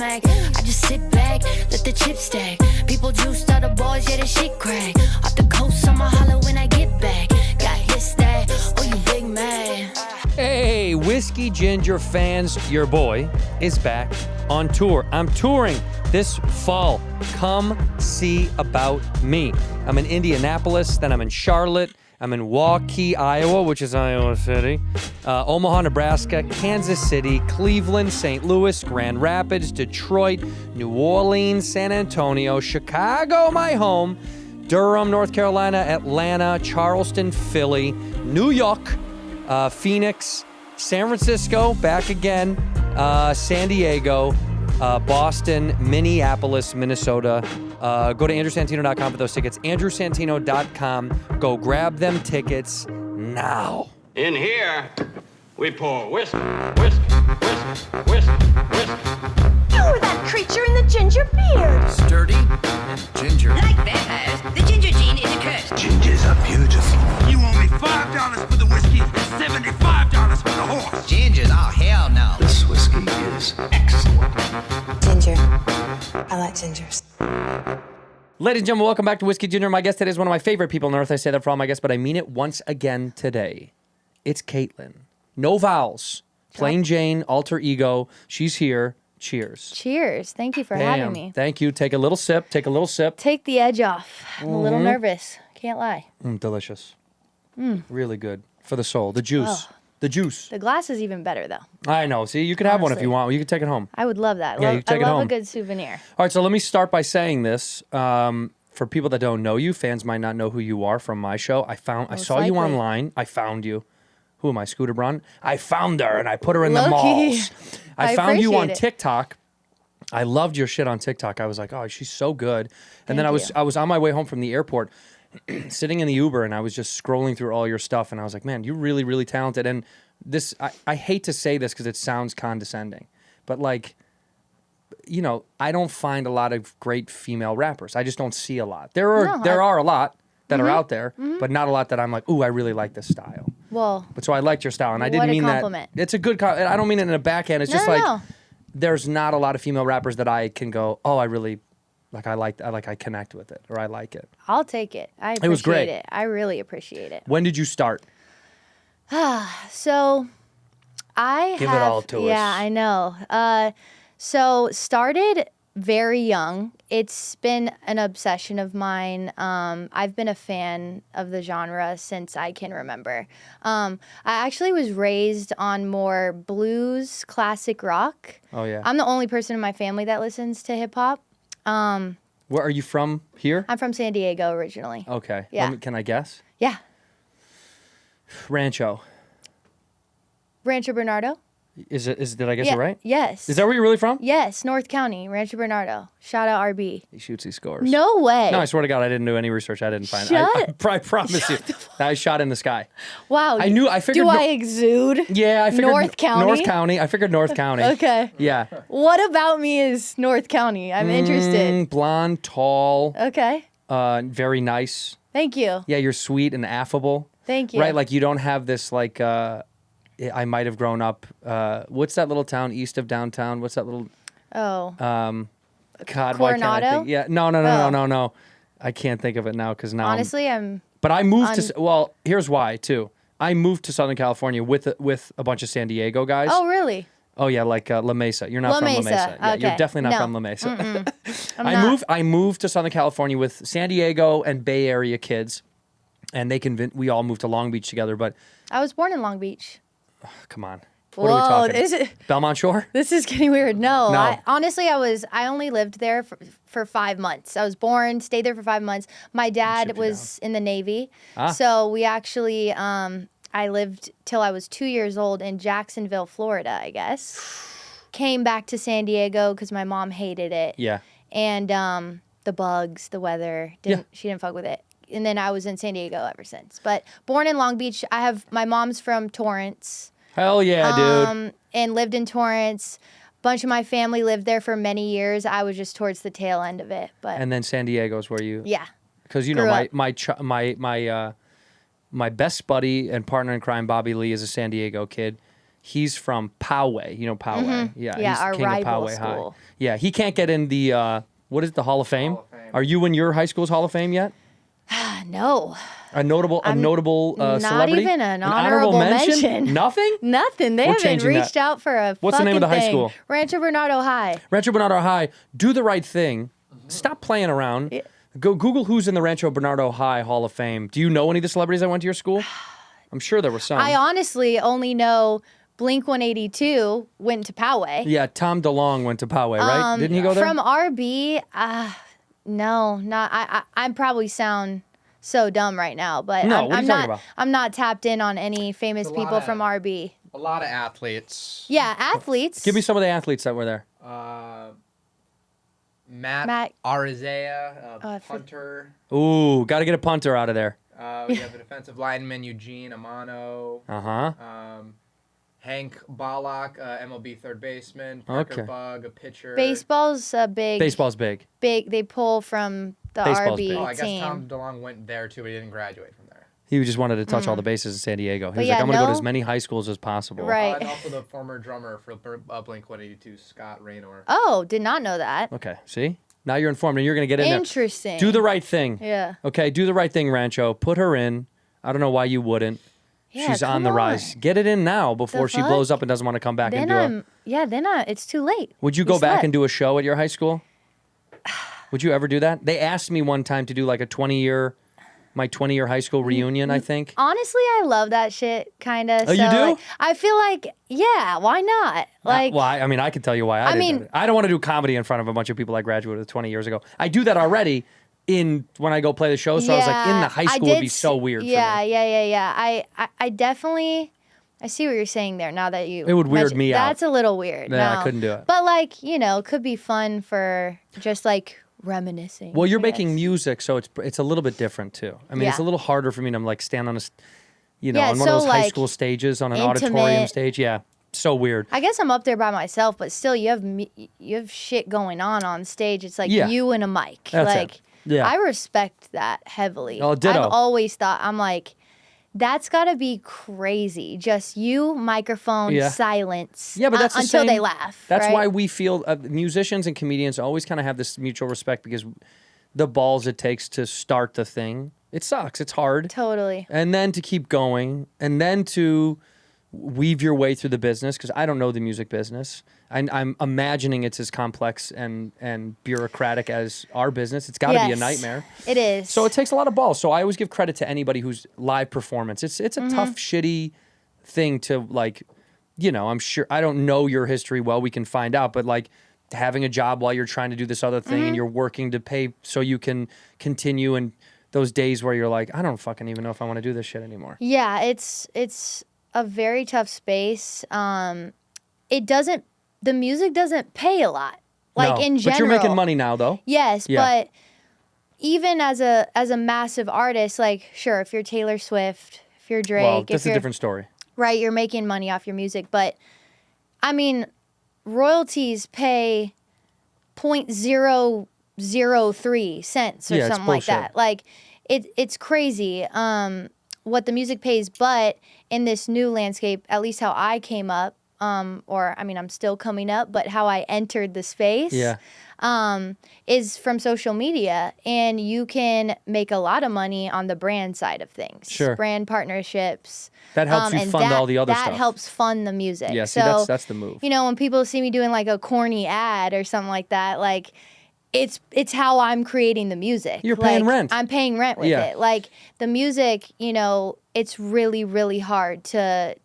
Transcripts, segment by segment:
smack. I just sit back, let the chips stack. People juiced out the boys, yeah, the shit crack. Off the coast, I'ma holler when I get back. Got his that, oh, you big man. Hey, Whiskey Ginger fans, your boy is back on tour. I'm touring this fall. Come see about me. I'm in Indianapolis, then I'm in Charlotte. I'm in Waukee, Iowa, which is Iowa City, Omaha, Nebraska, Kansas City, Cleveland, St. Louis, Grand Rapids, Detroit, New Orleans, San Antonio, Chicago, my home, Durham, North Carolina, Atlanta, Charleston, Philly, New York, Phoenix, San Francisco, back again, San Diego, Boston, Minneapolis, Minnesota. Go to andrewsantino.com for those tickets. andrewsantino.com. Go grab them tickets now. In here, we pour whiskey, whiskey, whiskey, whiskey, whiskey. You're that creature in the ginger beard. Sturdy and ginger. Like vampires, the ginger gene is a curse. Gingers are beautiful. You owe me $5 for the whiskey and $75 for the horse. Gingers? Oh, hell no. This whiskey is excellent. Ginger. I like gingers. Ladies and gentlemen, welcome back to Whiskey Ginger. My guest today is one of my favorite people on earth. I say that for all my guests, but I mean it once again today. It's KTLYN. No vowels. Plain Jane, alter ego. She's here. Cheers. Cheers. Thank you for having me. Thank you. Take a little sip. Take a little sip. Take the edge off. I'm a little nervous. Can't lie. Delicious. Really good. For the soul. The juice. Oh. The juice. The glass is even better, though. I know. See, you could have one if Honestly. you want. You could take it home. I would love that. Yeah, you can take it I love home. a good souvenir. All right, so let me start by saying this. For people that don't know you, fans might not know who you are from my show. I saw you likely. online. I found you. Who am I, Scooter Braun? I found her and I put her in the Low-key. malls. I I found you on appreciate it. TikTok. I loved your shit on TikTok. I was like, oh, she's so good. And then Thank you. I was on my way home from the airport, sitting in the Uber, and I was just scrolling through all your stuff, and I was like, man, you're really, really talented. And this, I hate to say this because it sounds condescending, but like, you know, I don't find a lot of great female rappers. I just don't see a lot. There are a lot that are out there, but not a lot that I'm like, ooh, I really like this style. Well, But so I liked your style, and I What didn't a mean compliment. that. It's a good. I don't mean it in a backhand. It's just No, like no. there's not a lot of female rappers that I can go, oh, I really like. I connect with it, or I like it. I'll take it. I appreciate was great. it. I really appreciate it. When did you start? So, I Give it have, all to us. Yeah, I know. So started very young. It's been an obsession of mine. I've been a fan of the genre since I can remember. I actually was raised on more blues, classic rock. Oh yeah. I'm the only person in my family that listens to hip hop. Where are you from? Here? I'm from San Diego originally. Okay. Yeah. Can I guess? Yeah. Rancho. Rancho Bernardo? Is it? Did I guess Yeah. it right? Yes. Is that where you're really from? Yes, North County, Rancho Bernardo. Shout out RB. He shoots, he scores. No way. No, I swear to God, I didn't do any research. I didn't find it. I promise you. I shot in the sky. Wow. I figured. Do I exude? Yeah, I figured. North County? North County. I figured North County. Okay. Yeah. What about me is North County? I'm interested. Blonde, tall, Okay. very nice. Thank you. Yeah, you're sweet and affable. Thank you. Right, like you don't have this like. I might have grown up. What's that little town east of downtown? What's that little? Oh. God, why can't I Coronado? think? Yeah, no. I can't think of it now because now. Honestly, I'm. But I moved to. Well, here's why too. I moved to Southern California with a bunch of San Diego guys. Oh, really? Oh yeah, like La Mesa. You're not La from La Mesa. Mesa. Yeah, you're Okay. definitely not No. from La Mesa. not. I moved to Southern California with San Diego and Bay Area kids, and we all moved to Long Beach together. But I was born in Long Beach. come on, what are we Whoa, talking? is it? Belmont Shore? This is getting weird. No. No. I only lived there for 5 months. I was born, stayed there for 5 months. My dad shipped you was in the Navy. Ah. So we actually, I lived till I was 2 years old in Jacksonville, Florida, I guess. Came back to San Diego because my mom hated it. Yeah. And the bugs, the weather, she didn't fuck with it. And then I was in San Diego ever since. But born in Long Beach, my mom's from Torrance. Hell yeah, dude. And lived in Torrance. Bunch of my family lived there for many years. I was just towards the tail end of it. But And then San Diego's where you. yeah. Because you Grew know up. my best buddy and partner in crime, Bobby Lee, is a San Diego kid. He's from Poway. You know Poway? Yeah, Yeah, he's our king of rival Poway High. school. Yeah, he can't get in the what is it, the Hall of Fame? Hall of Fame. Are you in your high school's Hall of Fame yet? No. A notable not celebrity? even an honorable mention. Nothing? Nothing. They We're haven't changing reached that. out for a What's the name of the high fucking thing. school? Rancho Bernardo High. Rancho Bernardo High. Do the right thing. Stop playing around. Yeah. Go Google who's in the Rancho Bernardo High Hall of Fame. Do you know any of the celebrities that went to your school? I'm sure there were some. I honestly only know Blink 182 went to Poway. Yeah, Tom DeLonge went to Poway, right? Didn't he go there? From RB, no, not. I probably sound so dumb right now, but No, I'm, what are you I'm talking not. about? I'm not tapped in on any famous There's a lot people of- from RB. A lot of athletes. Yeah, athletes. Give me some of the athletes that were there. Matt Arizea, I for- punter. Ooh, got to get a punter out of there. We have a defensive lineman, Eugene Amano. Uh-huh. Hank Balak, MLB third baseman. Parker Okay. Bug, a pitcher. Baseball's a big. Baseball's big. Big. They pull from the Baseball's RB big. Oh, I guess team. Tom DeLonge went there too, but he didn't graduate from there. He just wanted to touch all the bases in San Diego. He was yeah, like, I'm going to go to no- as many high schools as possible. Right. And also the former drummer for Blink 182, Scott Raynor. Oh, did not know that. Okay, see? Now you're informed and you're going to get in there. Interesting. Do the right thing. Yeah. Okay, do the right thing, Rancho. Put her in. I don't know why you wouldn't. Yeah, She's on come the rise. on. Get it in now before she fuck? blows up and doesn't want to come back and do it. Then it's too late. Would you We go back slept. and do a show at your high school? Would you ever do that? They asked me one time to do like my 20-year high school reunion, I think. Honestly, I love that shit, kind of. Oh, you do? Like, I feel like, yeah, why not? Like, well, I mean, I can tell you why I did that. I don't want to do comedy in front of a bunch of people I graduated with 20 years ago. I do that already when I go play the show, so I was like, in the high school would be so weird for me. Yeah. I definitely, I see what you're saying there now that you. It would weird mentioned- me out. That's a little weird. Yeah, I no. couldn't do it. But like, it could be fun for just like reminiscing. Well, you're I making guess. music, so it's a little bit different too. I mean, it's a Yeah. little harder for me to like stand on Yeah, on one of so, those high like, school stages on an auditorium intimate. stage. Yeah, so weird. I guess I'm up there by myself, but still, you have shit going on stage. It's like Yeah. you and a mic. That's it. like, Yeah. I respect that heavily. Oh, ditto. I've always thought, I'm like, that's got to be crazy. Just you, microphone, Yeah. silence. Yeah, but that's the until same- they laugh. That's right? why we feel musicians and comedians always kind of have this mutual respect because the balls it takes to start the thing. It sucks. It's hard. Totally. And then to keep going and then to weave your way through the business because I don't know the music business. I'm imagining it's as complex and bureaucratic as our business. It's got to be a nightmare. It is. So it takes a lot of balls. So I always give credit to anybody who's live performance. It's a tough, shitty thing to like, I'm sure I don't know your history well. We can find out, but like having a job while you're trying to do this other thing and you're working to pay so you can continue and those days where you're like, I don't fucking even know if I want to do this shit anymore. Yeah, it's a very tough space. The music doesn't pay a lot. Like No, in general. But you're making money now though. Yes, Yeah. but even as a massive artist, like sure, if you're Taylor Swift, if you're Drake, Well, if that's a you're different story. right, you're making money off your music, but I mean, royalties pay 0.003 cents or Yeah, it's something like that. bullshit. Like it's crazy what the music pays, but in this new landscape, at least how I came up, or I mean, I'm still coming up, but how I entered the space Yeah. is from social media, and you can make a lot of money on the brand side of things. Sure. Brand partnerships. That helps you and fund all the other that stuff. helps fund the music. Yeah, see, so, that's the move. when people see me doing like a corny ad or something like that, like it's how I'm creating the music. You're paying Like, rent. I'm paying rent with Yeah. it. Like the music, it's really, really hard to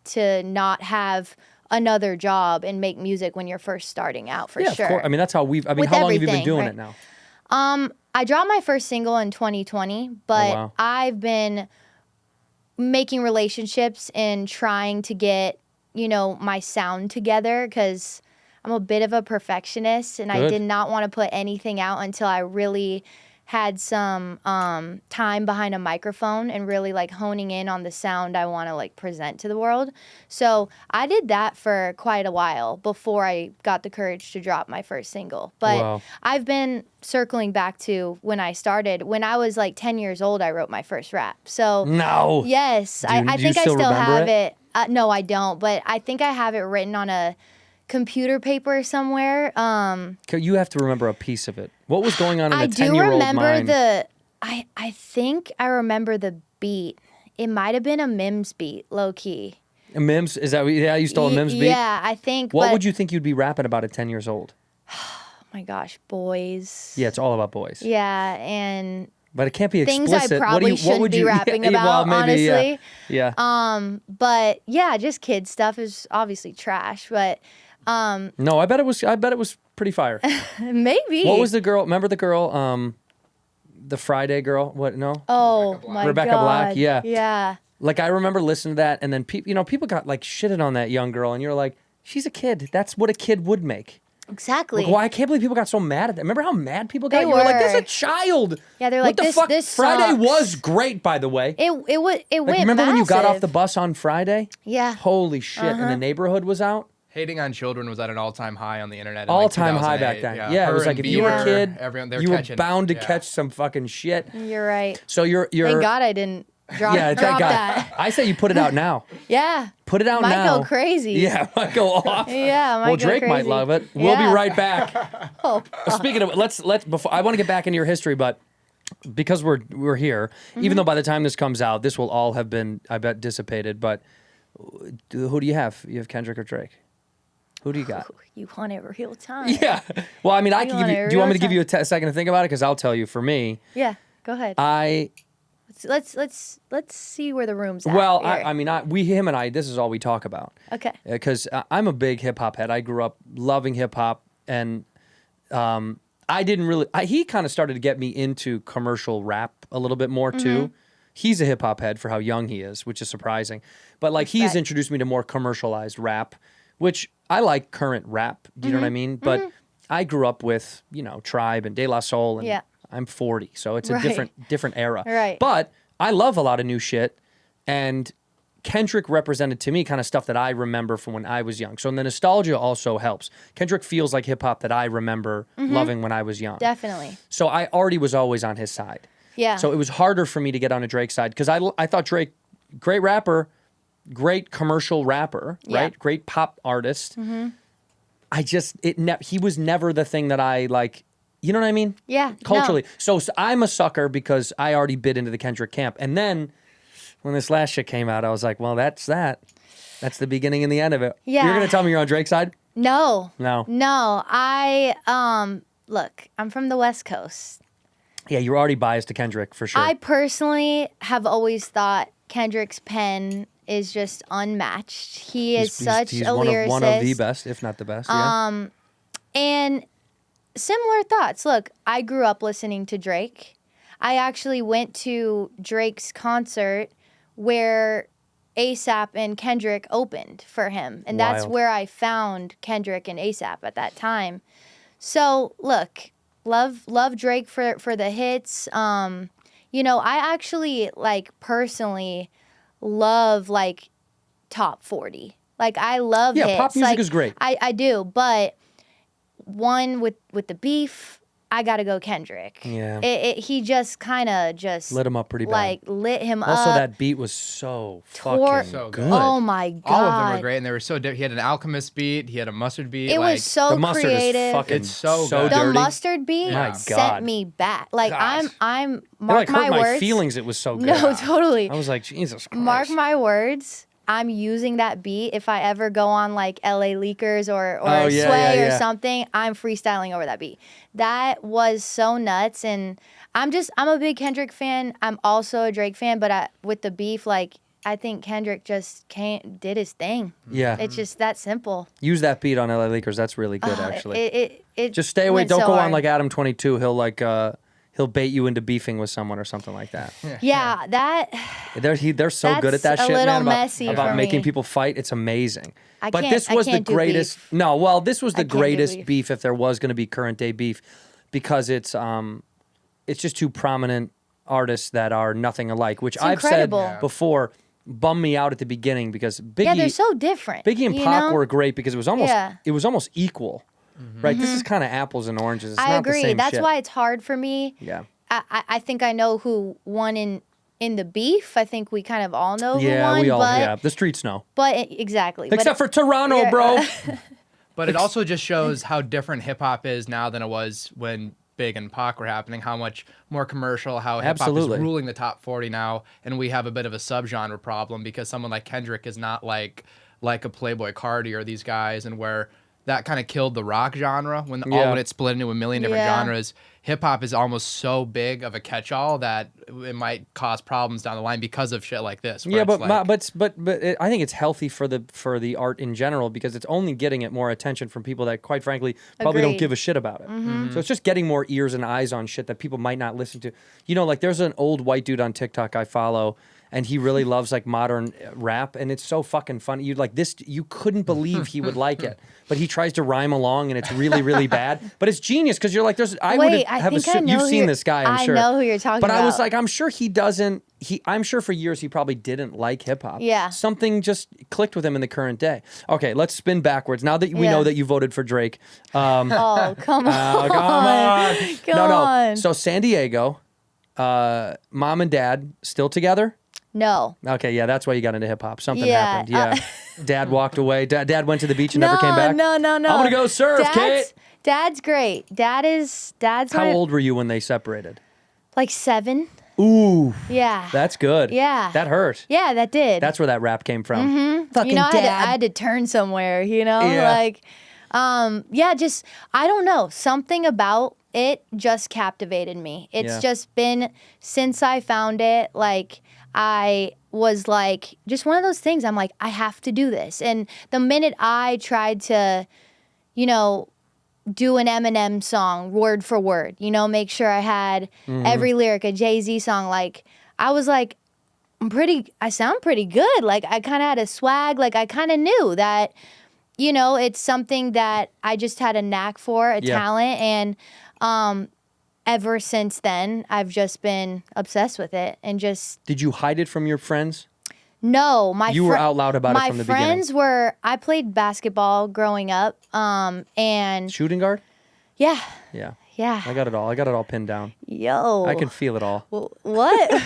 not have another job and make music when you're first starting out, for Yeah, sure. of course. I mean, that's how With how long have you been everything, doing right? it now? I dropped my first single in 2020, but wow. I've been making relationships and trying to get, my sound together because I'm a bit of a perfectionist and I Good. did not want to put anything out until I really had some time behind a microphone and really like honing in on the sound I want to like present to the world. So I did that for quite a while before I got the courage to drop my first single. But Wow. I've been circling back to when I started. When I was like 10 years old, I wrote my first rap. So No. yes, Do you I think I still still remember have it? it. No, I don't. But I think I have it written on a computer paper somewhere. You have to remember a piece of it. What was going on in the 10-year-old mind? I do remember I think I remember the beat. It might have been a Mims beat, low key. A Mims? Is that you stole a Mims beat? Yeah, I think. What would you think you'd be rapping about at 10 years old? Oh my gosh, boys. Yeah, it's all about boys. Yeah, and but it can't be things explicit. I probably shouldn't be rapping about, well, maybe, honestly. Yeah. But yeah, just kid stuff is obviously trash. But no, I bet it was pretty fire. Maybe. What was the girl? Remember the girl? The Friday girl? What? No. Oh my God. Rebecca Black. Yeah. Yeah. Like I remember listening to that, and then people got like shitted on that young girl, and you're like, she's a kid. That's what a kid would make. Exactly. Like, why? I can't believe people got so mad at that. Remember how mad people got? They You were like, were. "This is a child." Yeah, they're what like, the this. fuck? This Friday sucks. was great, by the way. It went. Remember when you got off massive. the bus on Friday? Yeah. Holy shit! And the neighborhood was out. Hating on children was at an all-time high on the internet. In All-time like high back 2008. then. Yeah, it was Her like and if you were a Bieber, kid, everyone, they're you were catching, bound to yeah. catch some fucking shit. You're right. So you're. Thank God I didn't drop, thank drop God. that. I say you put it out now. Yeah. Put it out Might now. go crazy. Yeah, might go off. Yeah, might Well, go Drake might crazy. love it. We'll be Yeah. right back. Oh. Speaking of, let's before I want to get back into your history, but because we're here, even though by the time this comes out, this will all have been, I bet, dissipated. But who do you have? You have Kendrick or Drake? Who do you got? You want it real time. Yeah. Well, I mean, I You can give want you. it Do you want me real to give you a second to think about it? Because I'll tell you. For me, Yeah. Go ahead. Let's see where the room's at. well, here. I mean, him and I. This is all we talk about. Okay. Because I'm a big hip hop head. I grew up loving hip hop, and I didn't really. He kind of started to get me into commercial rap a little bit more too. He's a hip hop head for how young he is, which is surprising. But like he's Respect. introduced me to more commercialized rap, which I like current rap. Do you know what I mean? But I grew up with Tribe and De La Soul, and Yeah. I'm 40, so it's a Right. different era. Right. But I love a lot of new shit, and Kendrick represented to me kind of stuff that I remember from when I was young. So the nostalgia also helps. Kendrick feels like hip hop that I remember loving when I was young. Definitely. So I already was always on his side. Yeah. So it was harder for me to get on a Drake side because I thought Drake, great rapper, great commercial rapper, Yeah. right? Great pop artist. He was never the thing that I like. You know what I mean? Yeah. Culturally. No. So I'm a sucker because I already bit into the Kendrick camp. And then when this last shit came out, I was like, well, that's that. That's the beginning and the end of it. Yeah. You're going to tell me you're on Drake's side? No. No. No. Look, I'm from the West Coast. Yeah, you're already biased to Kendrick for sure. I personally have always thought Kendrick's pen is just unmatched. He is such he's a lyricist. one of the best, if not the best. Yeah. And similar thoughts. Look, I grew up listening to Drake. I actually went to Drake's concert where A$AP and Kendrick opened for him. And that's Wild. where I found Kendrick and A$AP at that time. So, look, love Drake for the hits. I actually, personally love, top 40. I love hits. Yeah, pop music is great. I do, but one with the beef, I gotta go Kendrick. Yeah. He just kind of Lit him up pretty bad. Lit him up. Also, that beat was so Tore- fucking So good. good. Oh my god! All of them were great, and they were so. He had an Alchemist beat. He had a Mustard beat. It was so The mustard creative. is fucking It's so so good. The dirty. mustard beat My sent God. me back. Gosh. I'm It mark hurt my words. feelings. It was so good. No, totally. I was like, Jesus Christ. Mark my words. I'm using that beat if I ever go on LA Leakers or Oh, yeah, Sway yeah, or yeah. something. I'm freestyling over that beat. That was so nuts, and I'm a big Kendrick fan. I'm also a Drake fan, but with the beef, I think Kendrick just did his thing. Yeah. It's just that simple. Use that beat on LA Leakers. That's really good, actually. It Just stay away. went Don't so go on hard. like Adam 22. He'll bait you into beefing with someone or something like that. Yeah, that They're so good at that That's a shit, little man. messy About for making me. people fight. It's amazing. I But can't- this I was the can't do greatest. beef. No, well, this was the can't do greatest beef. beef if there was going to be current day beef, because it's just two prominent artists that are nothing alike. Which I've incredible. said before, bummed me out at the beginning because Biggie. Yeah, they're so different. Biggie and you Pac know? were great because it was almost Yeah. equal, right? This is kind of apples and oranges. It's I not agree. The same That's shit. why it's hard for me. Yeah. I think I know who won in in the beef. I think we kind of all know who Yeah, won. we all. but, Yeah, the streets know. But exactly. Except for Toronto, bro. But it also just shows how different hip hop is now than it was when Big and Pac were happening. How much more commercial, how hip hop is Absolutely. ruling the top 40 now, and we have a bit of a subgenre problem because someone like Kendrick is not like a Playboy Cardi or these guys, and where that kind of killed the rock genre when when it split into a million different genres. Hip hop is almost so big of a catch-all that it might cause problems down the line because of shit like this. Yeah, but I think it's healthy for the art in general because it's only getting it more attention from people that, quite frankly, probably don't Agreed. give a shit about it. So it's just getting more ears and eyes on shit that people might not listen to. You know, like there's an old white dude on TikTok I follow, and he really loves like modern rap, and it's so fucking funny. You couldn't believe he would like it, but he tries to rhyme along, and it's really, really bad. But it's genius because you're like, you've seen this guy, I'm sure. I know who you're talking But about. I was like, I'm sure he doesn't. I'm sure for years he probably didn't like hip hop. Yeah. Something just clicked with him in the current day. Okay, let's spin backwards. Now that we know that you voted for Drake. Oh, come on. Come on. Come on. So San Diego, mom and dad still together? No. Okay, yeah, that's why you got into hip hop. Something Yeah, happened. Yeah. Dad walked away. Dad went to the beach and never came back? No. I'm going to go surf, Kate. Dad's great. Dad's How old were you when they separated? like 7. Ooh. Yeah. That's good. Yeah. That hurt. Yeah, that did. That's where that rap came from. Mm-hmm. Fucking you know, dad. I had to turn somewhere, you know? Yeah. Like, just, I don't know. Something about it just captivated me. It's just been, since I found it, like, I was like, just one of those things. I'm like, I have to do this. And the minute I tried to, you know, do an Eminem song word for word, you know, make sure I had every lyric, a Jay-Z song, like, I was like, I sound pretty good. Like, I kind of had a swag. Like, I kind of knew that, you know, it's something that I just had a knack for, a talent. And ever since then, I've just been obsessed with it and just... Did you hide it from your friends? No, You were out loud about it from the beginning. My friends were... I played basketball growing up, and... Shooting guard? Yeah. Yeah. Yeah. I got it all pinned down. Yo. I can feel it all. What?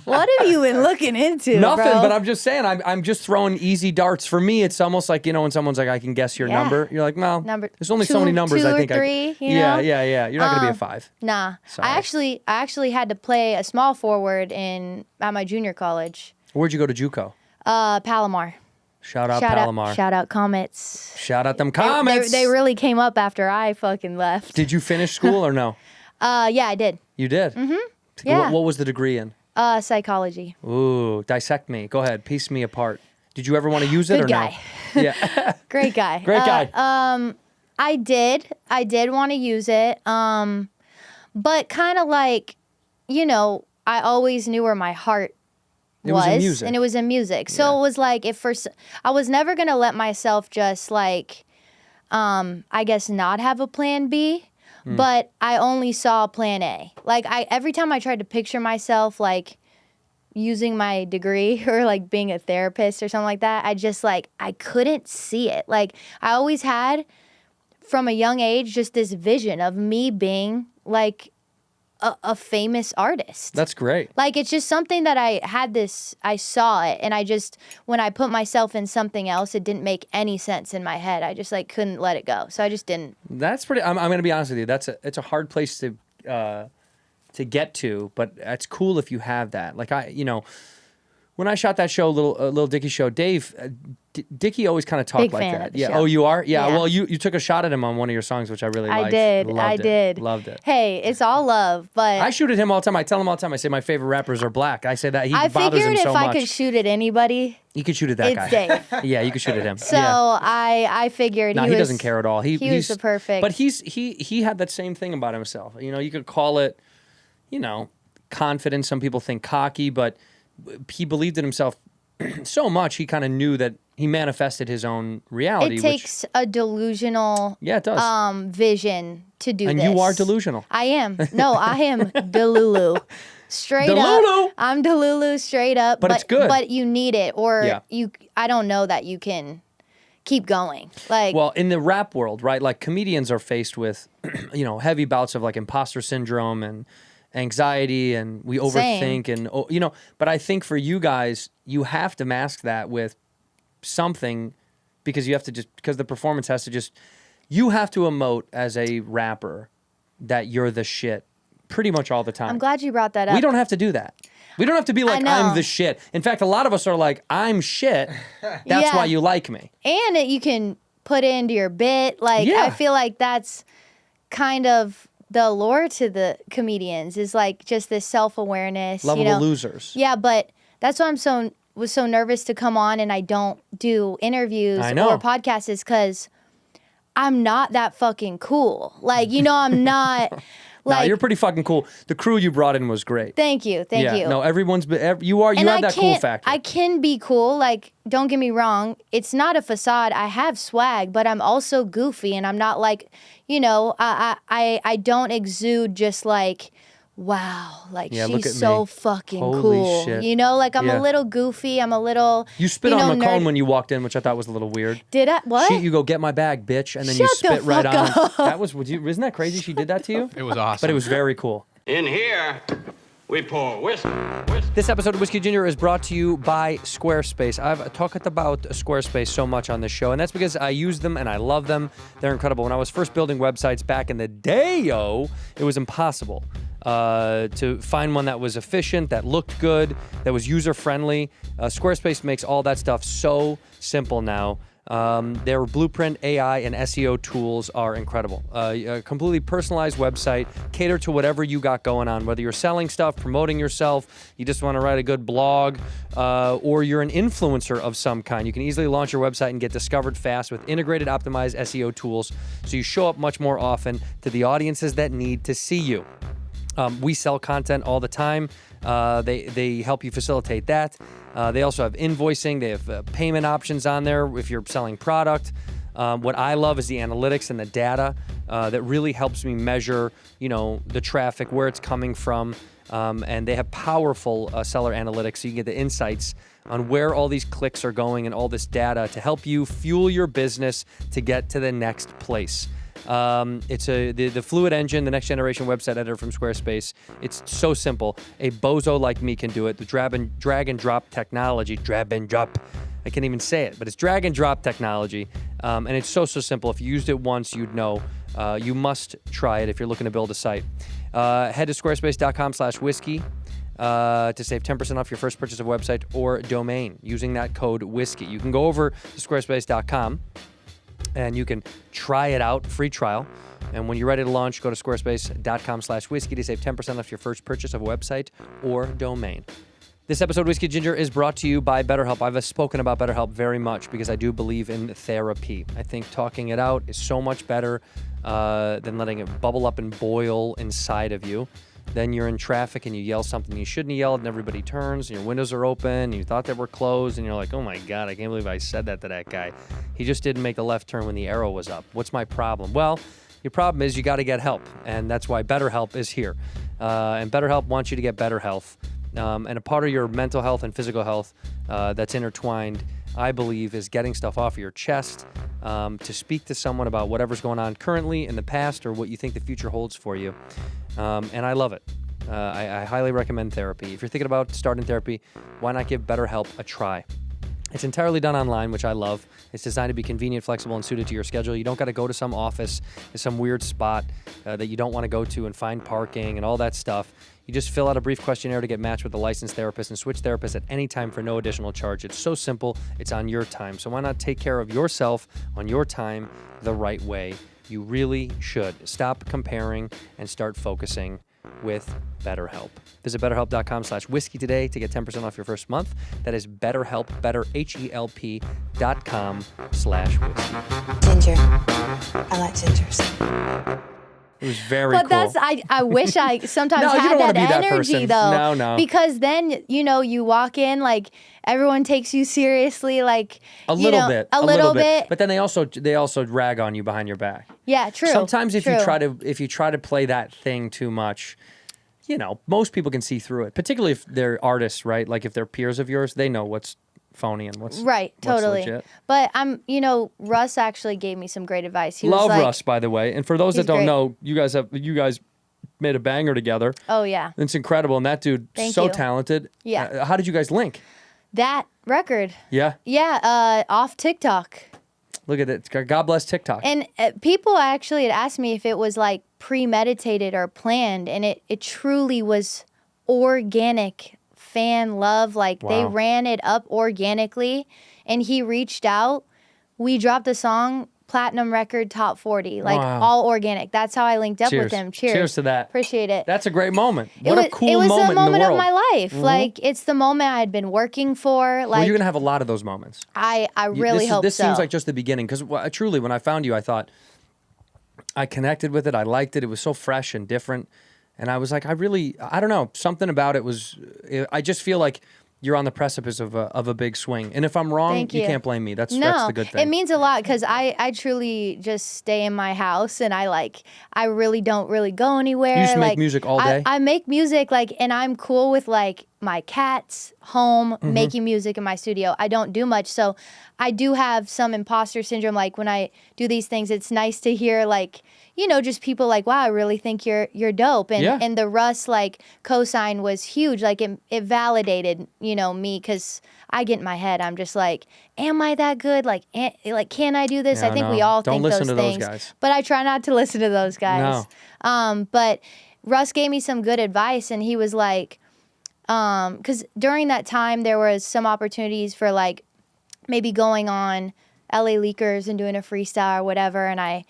What have you been looking into, Nothing, bro? but I'm just saying, I'm just throwing easy darts. For me, it's almost like, you know, when someone's like, I can guess your number. You're like, well, there's only so many numbers two I or think three, you Yeah, know? yeah. You're not going to be a 5. Nah. Sorry. I actually had to play a small forward at my junior college. Where'd you go to JUCO? Palomar. Shout out Palomar. Shout out Comets. Shout out them Comets. They really came up after I fucking left. Did you finish school or no? Yeah, I did. You did? Mm-hmm. Yeah. What was the degree in? Psychology. Ooh, dissect me. Go ahead. Piece me apart. Did you ever want to use it Good or guy. no? Yeah. Great guy. Great guy. I did want to use it. But kind of like, you know, I always knew where my heart was in music. and it was in music. So it was like, I was never going to let myself just like, I guess not have a plan B, but I only saw plan A. Like every time I tried to picture myself like using my degree or like being a therapist or something like that, I couldn't see it. Like I always had from a young age just this vision of me being like a famous artist. That's great. Like, it's just something that I saw it, and when I put myself in something else, it didn't make any sense in my head. I just, like, couldn't let it go. So I just didn't. That's pretty, I'm going to be honest with you. It's a hard place to get to, but it's cool if you have that. Like, when I shot that show, Little Dicky show, Dave, Dicky always kind of talked Big like fan that. of the Yeah. show. Oh, you are? Yeah. Yeah. Well, you took a shot at him on one of your songs, which I really liked. I did. Loved it. Hey, it's all love, but I shoot at him all the time. I tell him all the time. I say my favorite rappers are black. I say that he I bothers him figured so if much. I could shoot at anybody, You could shoot at that it's guy. Dave. Yeah, you could shoot at him. So yeah. I figured he doesn't care at all. He was the perfect. But he had that same thing about himself. You know, you could call it, confident. Some people think cocky, but he believed in himself so much. He kind of knew that he manifested his own reality. It takes a delusional it does. Vision to do and this. you are delusional. I am. No, I am Delulu. Straight Delulu. up. I'm Delulu straight up. But it's good. But you need it, or Yeah. I don't know that you can keep going. Like, Well, in the rap world, right? Like comedians are faced with, heavy bouts of like imposter syndrome and anxiety and we overthink and, you know, but I think for you guys, you have to mask that with something because you have to because the performance has to you have to emote as a rapper that you're the shit pretty much all the time. I'm glad you brought that up. We don't have to do that. We don't have to be like, I'm the shit. In fact, a lot of us are like, I'm shit. That's why you like me. And you can put it into your bit. Like, I feel like that's kind of the allure to the comedians is like just this self-awareness. Lovable losers. Yeah, but that's why was so nervous to come on and I don't do interviews or podcasts is because I'm not that fucking cool. Like, you know, I'm not... Like, nah, you're pretty fucking cool. The crew you brought in was great. Thank you. No, everyone's you have that cool factor. I can be cool. Like, don't get me wrong. It's not a facade. I have swag, but I'm also goofy, and I'm not like, you know, I don't exude just like, wow, like she's so fucking cool. Shit. You know, like I'm a little goofy. I'm a little. You spit on Macone when you walked in, which I thought was a little weird. Did I? What? You go get my bag, bitch, and then you spit right on him. That was. Isn't that crazy? She did that to you. It was awesome. But it was very cool. In here, we pour whiskey. This episode of Whiskey Ginger is brought to you by Squarespace. I've talked about Squarespace so much on this show, and that's because I use them and I love them. They're incredible. When I was first building websites back in the day, it was impossible to find one that was efficient, that looked good, that was user-friendly. Squarespace makes all that stuff so simple now. Their Blueprint AI and SEO tools are incredible. A completely personalized website, cater to whatever you got going on, whether you're selling stuff, promoting yourself, you just want to write a good blog, or you're an influencer of some kind. You can easily launch your website and get discovered fast with integrated, optimized SEO tools, so you show up much more often to the audiences that need to see you. We sell content all the time. They help you facilitate that. They also have invoicing. They have payment options on there if you're selling product. What I love is the analytics and the data that really helps me measure, you know, the traffic, where it's coming from. And they have powerful seller analytics, so you can get the insights on where all these clicks are going and all this data to help you fuel your business to get to the next place. It's the Fluid Engine, the next generation website editor from Squarespace. It's so simple. A bozo like me can do it. The drag and drop technology, drag and drop. I can't even say it, but it's drag and drop technology. And it's so simple. If you used it once, you'd know. You must try it if you're looking to build a site. Head to squarespace.com/whiskey to save 10% off your first purchase of a website or domain using that code whiskey. You can go over to squarespace.com and you can try it out, free trial. And when you're ready to launch, go to squarespace.com/whiskey to save 10% off your first purchase of a website or domain. This episode of Whiskey Ginger is brought to you by BetterHelp. I've spoken about BetterHelp very much because I do believe in therapy. I think talking it out is so much better than letting it bubble up and boil inside of you. Then you're in traffic and you yell something you shouldn't have yelled and everybody turns and your windows are open and you thought they were closed and you're like, oh my God, I can't believe I said that to that guy. He just didn't make a left turn when the arrow was up. What's my problem? Well, your problem is you got to get help, and that's why BetterHelp is here. And BetterHelp wants you to get better health. And a part of your mental health and physical health that's intertwined, I believe, is getting stuff off of your chest, to speak to someone about whatever's going on currently, in the past, or what you think the future holds for you. And I love it. I highly recommend therapy. If you're thinking about starting therapy, why not give BetterHelp a try? It's entirely done online, which I love. It's designed to be convenient, flexible, and suited to your schedule. You don't got to go to some office in some weird spot that you don't want to go to and find parking and all that stuff. You just fill out a brief questionnaire to get matched with a licensed therapist and switch therapists at any time for no additional charge. It's so simple. It's on your time. So why not take care of yourself on your time the right way? You really should. Stop comparing and start focusing with BetterHelp. Visit BetterHelp.com/whiskey today to get 10% off your first month. That is BetterHelp, BetterHelp.com/whiskey. Ginger. I like gingers. It was very but cool. That's I wish I sometimes No, you had don't wanna that be that energy person. though. No. Because then, you know, you walk in like everyone takes you seriously, like a little bit. But then they also rag on you behind your back. Yeah, true. Sometimes if you try to play that thing too much, you know, most people can see through it. Particularly if they're artists, right? Like if they're peers of yours, they know what's phony and what's totally. legit. But Russ actually gave me some great advice. He Love was like, Russ, by the way. And for those that don't know, you guys made a banger together. Oh, yeah. It's incredible. And that dude, Thank so you. talented. Yeah. How did you guys link? That record. Yeah. Yeah, off TikTok. Look at it. God bless TikTok. And people actually had asked me if it was like premeditated or planned, and it truly was organic fan love. Like they Wow. ran it up organically, and he reached out. We dropped a song, platinum record, top 40, like Wow. all organic. That's how I linked up Cheers. with him. Cheers. Cheers to that. Appreciate it. That's a great moment. What a cool it was moment the moment in the of world. my life. Like it's the moment I had been working for. Like Well, you're going to have a lot of those moments. I really hope This so. seems like just the beginning because truly, when I found you, I thought I connected with it. I liked it. It was so fresh and different. And I was like, I don't know. Something about it was, I just feel like you're on the precipice of a big swing. And if I'm wrong, Thank you you. can't blame me. That's No, the good thing. it means a lot because I truly just stay in my house and I really don't really go anywhere. You just make like, music all day? I make music and I'm cool with like my cats home Mm-hmm. making music in my studio. I don't do much, so I do have some imposter syndrome. Like when I do these things, it's nice to hear like just people like, wow, I really think you're dope. And Yeah. and the Russ like cosign was huge. Like it validated me because I get in my head. I'm just like, am I that good? Like can I do this? Yeah, I think no. we all Don't think listen those to those things. guys. But I try not to listen to those guys. But Russ gave me some good advice, and he was like, because during that time there was some opportunities for like maybe going on LA Leakers and doing a freestyle or whatever, and I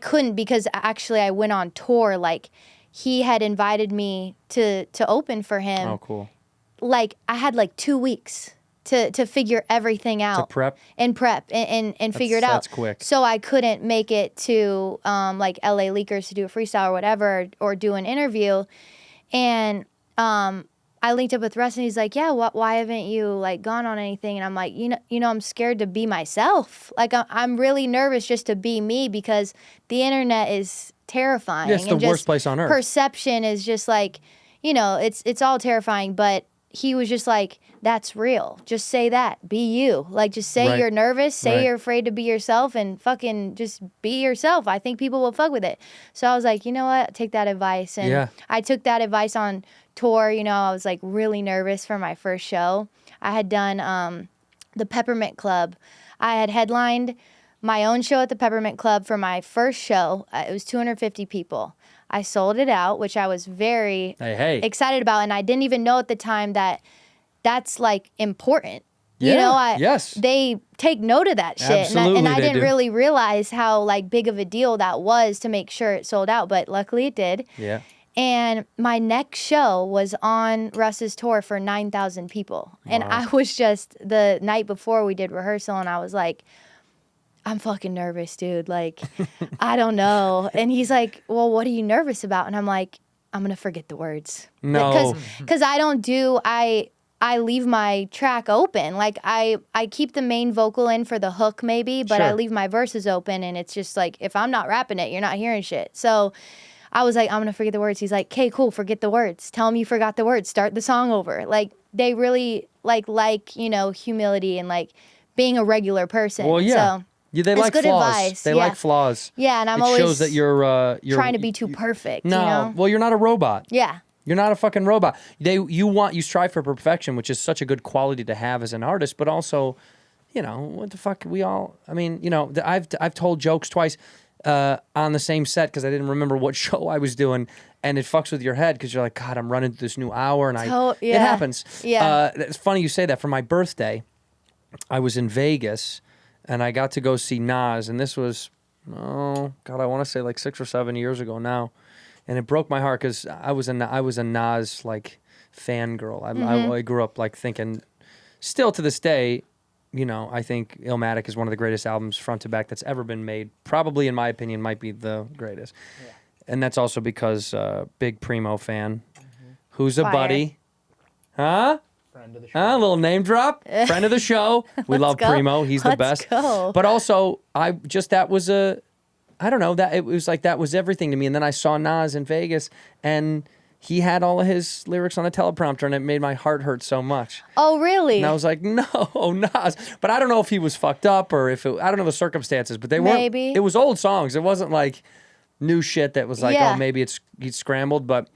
couldn't because actually I went on tour. Like he had invited me to open for him. Oh, cool. Like I had like 2 weeks to figure everything out. prep? And figure it out. That's quick. So I couldn't make it to like LA Leakers to do a freestyle or whatever or do an interview. And I linked up with Russ and he's like, yeah, why haven't you like gone on anything? And I'm like, I'm scared to be myself. Like I'm really nervous just to be me because the internet is terrifying. Yeah, it's the and just worst place on earth. Perception is just like, it's all terrifying. But he was just like, that's real. Just say that. Be you. Like, just say Right. you're nervous. Say Right. you're afraid to be yourself and fucking just be yourself. I think people will fuck with it. So I was like, you know what? Take that advice. And Yeah. I took that advice on tour. I was like really nervous for my first show. I had done the Peppermint Club. I had headlined my own show at the Peppermint Club for my first show. It was 250 people. I sold it out, which I was very Hey. excited about. And I didn't even know at the time that that's like important. Yeah, yes. They take note of that shit. Absolutely, and I they didn't do. really realize how like big of a deal that was to make sure it sold out. But luckily it did. Yeah. And my next show was on Russ's tour for 9,000 people. And I was just, the night before we did rehearsal, and I was like, I'm fucking nervous, dude. Like, I don't know. And he's like, well, what are you nervous about? And I'm like, I'm going to forget the words. No. Because I don't do, I leave my track open. Like, I keep the main vocal in for the hook maybe, but I Sure. leave my verses open. And it's just like, if I'm not rapping it, you're not hearing shit. So I was like, I'm going to forget the words. He's like, okay, cool, forget the words. Tell him you forgot the words. Start the song over. Like, they really like humility and like being a regular person. Well, yeah. So, Yeah, they it's like good flaws. advice, They yeah. like flaws. yeah, and I'm It always shows that you're trying to be too perfect, No, well, you're not a robot. Yeah. You're not a fucking robot. You strive for perfection, which is such a good quality to have as an artist, but also, what the fuck? I've told jokes twice on the same set because I didn't remember what show I was doing, and it fucks with your head because you're like, God, I'm running this new hour, and it yeah. happens. Yeah. It's funny you say that. For my birthday, I was in Vegas, and I got to go see Nas, and this was, I want to say like 6 or 7 years ago now. And it broke my heart because I was a Nas like fangirl. I grew up like thinking, still to this day, I think Illmatic is one of the greatest albums front to back that's ever been made. Probably, in my opinion, might be the greatest. Yeah. And that's also because big Primo fan. Who's a Fire. buddy? Huh? Friend of the show. A little name drop. Friend of the show. We love go. Primo. He's the Let's best. go. But also, that was like, that was everything to me. And then I saw Nas in Vegas, and he had all of his lyrics on a teleprompter, and it made my heart hurt so much. Oh, really? And I was like, no, Nas. But I don't know if he was fucked up or I don't know the circumstances, but they weren't. Maybe. It was old songs. It wasn't like, new shit that was like, Yeah. oh, maybe he's scrambled, but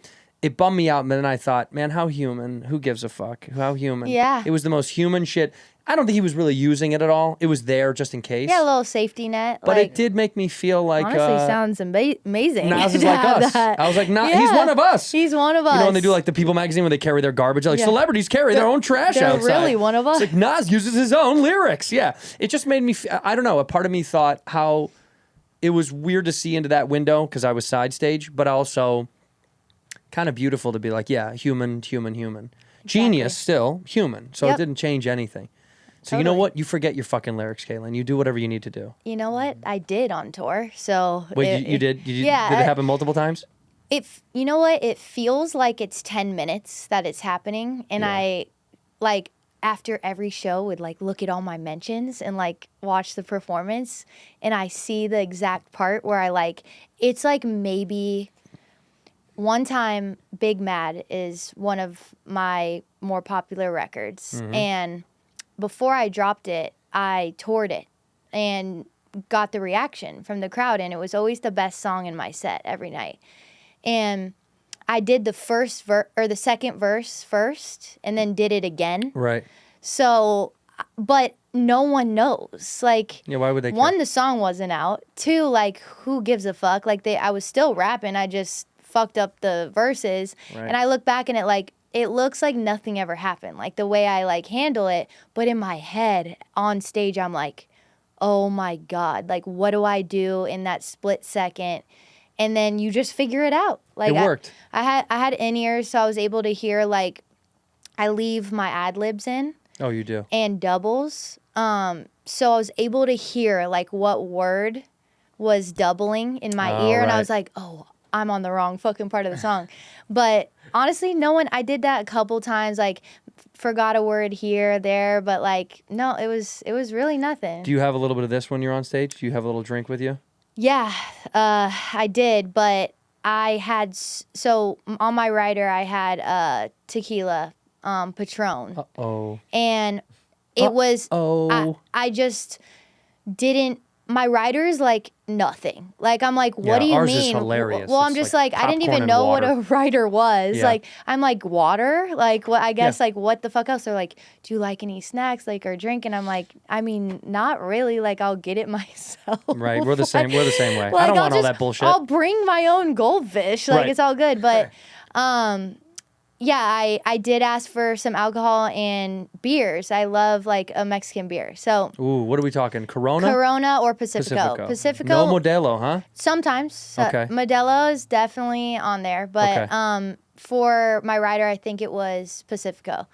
it bummed me out. And then I thought, man, how human? Who gives a fuck? How human? Yeah. It was the most human shit. I don't think he was really using it at all. It was there just in case. Yeah, a little safety net. But like, it did make me feel like honestly sounds amazing. Nas is to like have us. that. I was like, nah, he's Yeah, one of us. He's one of us. You know, when they do like the People magazine where they carry their garbage, like Yeah. celebrities carry their own trash they're outside. really one of us. It's like Nas uses his own lyrics. Yeah. It just made me, I don't know, a part of me thought how it was weird to see into that window because I was side stage, but also kind of beautiful to be like, yeah, human. Genius still, human. So Yep. it didn't change anything. So you know Totally. what? You forget your fucking lyrics, KTLYN. You do whatever you need to do. You know what? I did on tour. So Wait, you did? Yeah. Did it happen multiple times? You know what? It feels like it's 10 minutes that it's happening. And Yeah. I, like, after every show would, like, look at all my mentions and, like, watch the performance. And I see the exact part where I, like, it's like maybe one time Big Mad is one of my more popular records. Mm-hmm. And before I dropped it, I toured it and got the reaction from the crowd. And it was always the best song in my set every night. And I did the the second verse first and then did it again. Right. So, but no one knows. Like, Yeah, why would they care? one, the song wasn't out. Two, like, who gives a fuck? Like, I was still rapping. I just fucked up the verses. Right. And I look back and it looks like nothing ever happened. Like, the way I, like, handle it. But in my head, on stage, I'm like, oh my God. Like, what do I do in that split second? And then you just figure it out. Like, It worked. I had in-ears, so I was able to hear, like, I leave my ad-libs in Oh, you do. and doubles. So I was able to hear, like, what word was doubling in my Oh, ear. And I right. was like, oh, I'm on the wrong fucking part of the song. But honestly, I did that a couple times, like, forgot a word here, there. But, like, no, it was really nothing. Do you have a little bit of this when you're on stage? Do you have a little drink with you? Yeah, I did, but I had, so on my rider, I had tequila, Patron. Oh. And it was, I just didn't, my rider is like nothing. Like, I'm like, what Yeah, do you ours is mean? hilarious. Well, I'm It's just like like I didn't popcorn even and know what water. a rider was. Yeah. Like, I'm like, water? Like, what? I guess, Yeah. like, what the fuck else? They're like, do you like any snacks, like, or drink? And I'm like, I mean, not really. Like, I'll get it myself. Right, we're the same. We're the same way. I Like, don't I'll want all just- that bullshit. I'll bring my own goldfish. Like, Right. it's all good. But, yeah, I did ask for some alcohol and beers. I love, like, a Mexican beer. So, Ooh, what are we talking? Corona? Corona or Pacifico. No Modelo, huh? Sometimes. Okay. Modelo is definitely on there. But Okay. for my rider, I think it was Pacifico.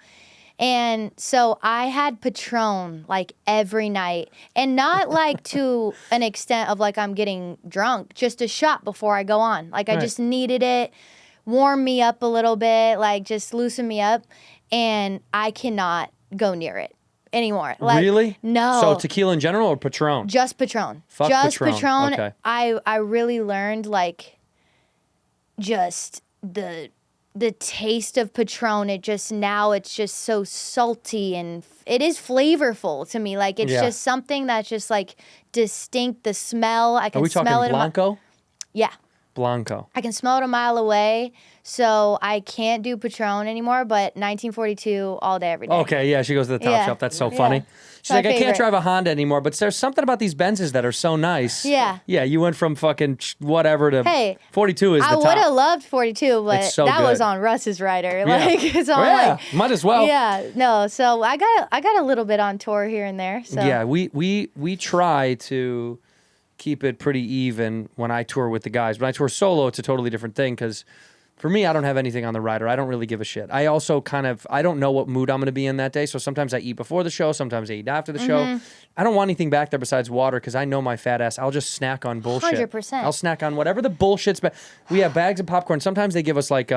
And so I had Patron, like, every night. And not, like, to an extent of, like, I'm getting drunk. Just a shot before I go on. Like, I Right. just needed it. Warm me up a little bit. Like, just loosen me up. And I cannot go near it anymore. Like, Really? No. So tequila in general or Patron? Just Patron. Fuck just Patron. Okay. I really learned, like, just the taste of Patron. Now it's just so salty and it is flavorful to me. Like, it's Yeah. just something that's just, like, distinct. The smell, I Are can we smell talking it. Blanco? Yeah. Blanco. I can smell it a mile away. So I can't do Patron anymore, but 1942 all day, every day. Okay, yeah, she goes to the top Yeah. shop. That's so Yeah. funny. It's She's my like, I can't favorite. drive a Honda anymore, but there's something about these Benzes that are so nice. Yeah. Yeah, you went from fucking whatever to Hey, 42 is the I top. would have loved 42, but It's so that was good. on Russ's rider. Yeah. Like, it's on, Yeah, like, might as well. Yeah, no. So I got a little bit on tour here and there. So Yeah, we try to keep it pretty even when I tour with the guys. When I tour solo, it's a totally different thing because for me, I don't have anything on the rider. I don't really give a shit. I also I don't know what mood I'm going to be in that day. So sometimes I eat before the show. Sometimes I eat after the show. I don't want anything back there besides water because I know my fat ass. I'll just snack on bullshit. 100%. I'll snack on whatever the bullshit's. We have bags of popcorn. Sometimes they give us like,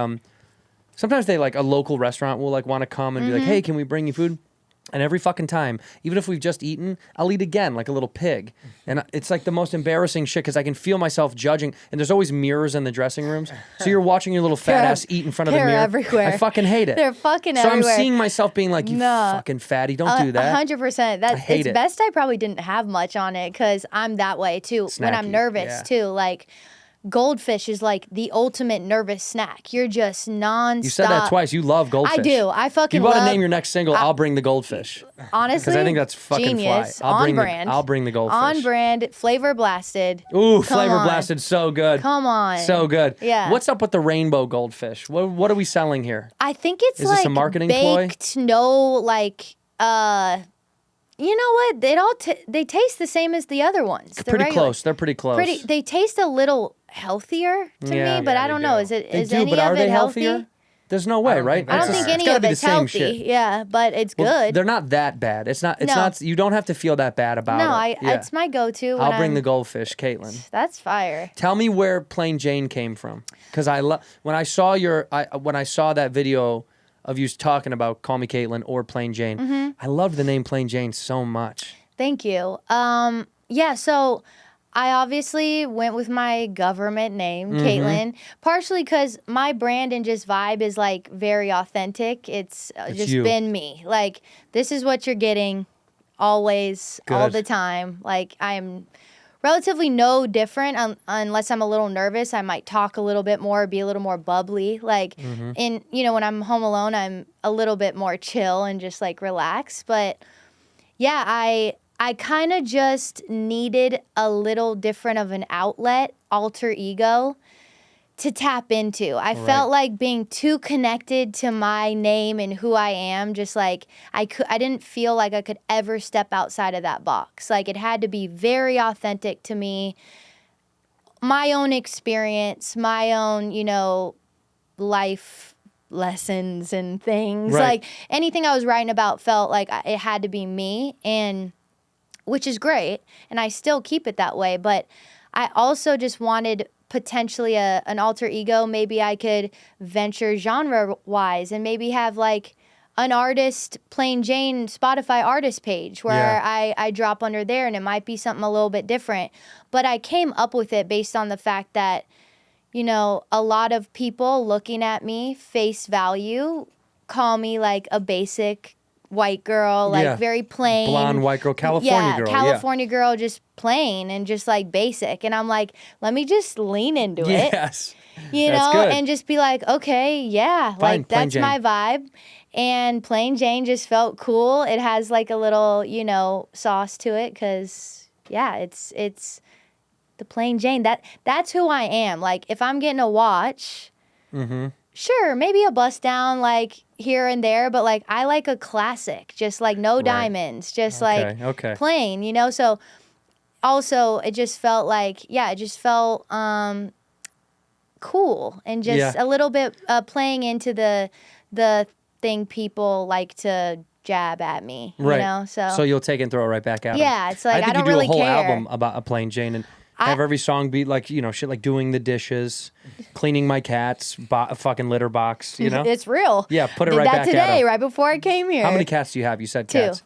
sometimes they like a local restaurant will like want to come and be like, hey, can we bring you food? And every fucking time, even if we've just eaten, I'll eat again like a little pig. And it's like the most embarrassing shit because I can feel myself judging. And there's always mirrors in the dressing rooms. So you're watching your little fat They're- ass eat in front of the they're mirror. everywhere. I fucking hate it. They're fucking so everywhere. I'm seeing myself being like, you No. fucking fatty, don't do that. 100%. That hate it's it. best I probably didn't have much on it because I'm that way too. When I'm Snacky, nervous yeah. too, like goldfish is like the ultimate nervous snack. You're just nonstop. You said that twice. You love goldfish. I do. I fucking You want to love. name your next single? I'll bring the goldfish. Honestly, Because I think that's fucking genius. fly. On brand. I'll bring the goldfish. On brand, flavor blasted. Ooh, Come flavor on. blasted, so good. Come on. So good. Yeah. What's up with the rainbow goldfish? What are we selling here? I think it's Is like this a marketing ploy? baked. No, like you know what? They taste the same as the other ones. They're Pretty regular. close. They're pretty close. They taste a little healthier to Yeah. me, but Yeah, I don't know. Is They any do, but are of they it healthy? healthier? There's no way, right? I don't think any of it's healthy. Yeah, but it's good. They're not that bad. It's not. It's No. not. You don't have to feel that bad about No, it. Yeah. it's my go-to. When I'll bring the goldfish, Caitlin. That's fire. Tell me where Plain Jane came from, because when I saw that video of you talking about Call Me Caitlin or Plain Jane, Mm-hmm. I loved the name Plain Jane so much. Thank you. Yeah, so I obviously went with my government name, Mm-hmm. Caitlyn, partially because my brand and just vibe is like very authentic. It's just you. been me. Like, this is what you're getting always, all Good. the time. Like, I'm relatively no different unless I'm a little nervous. I might talk a little bit more, be a little more bubbly. Like, when I'm home alone, I'm a little bit more chill and just like relaxed. But yeah, I kind of just needed a little different of an outlet, alter ego, to tap into. I felt like being too connected to my name and who I am, just like I didn't feel like I could ever step outside of that box. Like, it had to be very authentic to me, my own experience, my own, life lessons and things. Right. Like, anything I was writing about felt like it had to be me, and which is great, and I still keep it that way, but I also just wanted potentially an alter ego. Maybe I could venture genre-wise and maybe have like an artist, Plain Jane Spotify artist page where I drop under there, and it might be something a little bit different. But I came up with it based on the fact that, a lot of people looking at me face value call me like a basic white girl, like very plain. Blonde white girl, California girl. California girl, just plain and just like basic. And I'm like, let me just lean into it. Yes. That's good. and just be like, okay, yeah, Fine, like Plain that's Jane. my vibe. And Plain Jane just felt cool. It has like a little, sauce to it, because it's the Plain Jane. That's who I am. Like, if I'm getting a watch, sure, maybe a bust down like here and there, but like I like a classic, just like no diamonds, just like plain, So also it just felt like, it just felt cool, and just a little bit playing into the thing people like to jab at me, So you'll take it and throw it right back at 'em. Yeah, it's like, I think don't you do really a whole care. album about a Plain Jane and have every song be like, shit like doing the dishes, cleaning my cat's fucking litter box, It's real. Yeah, put it Did right that back at today, 'em. right before I came here. How many cats do you have? You said 2. cats.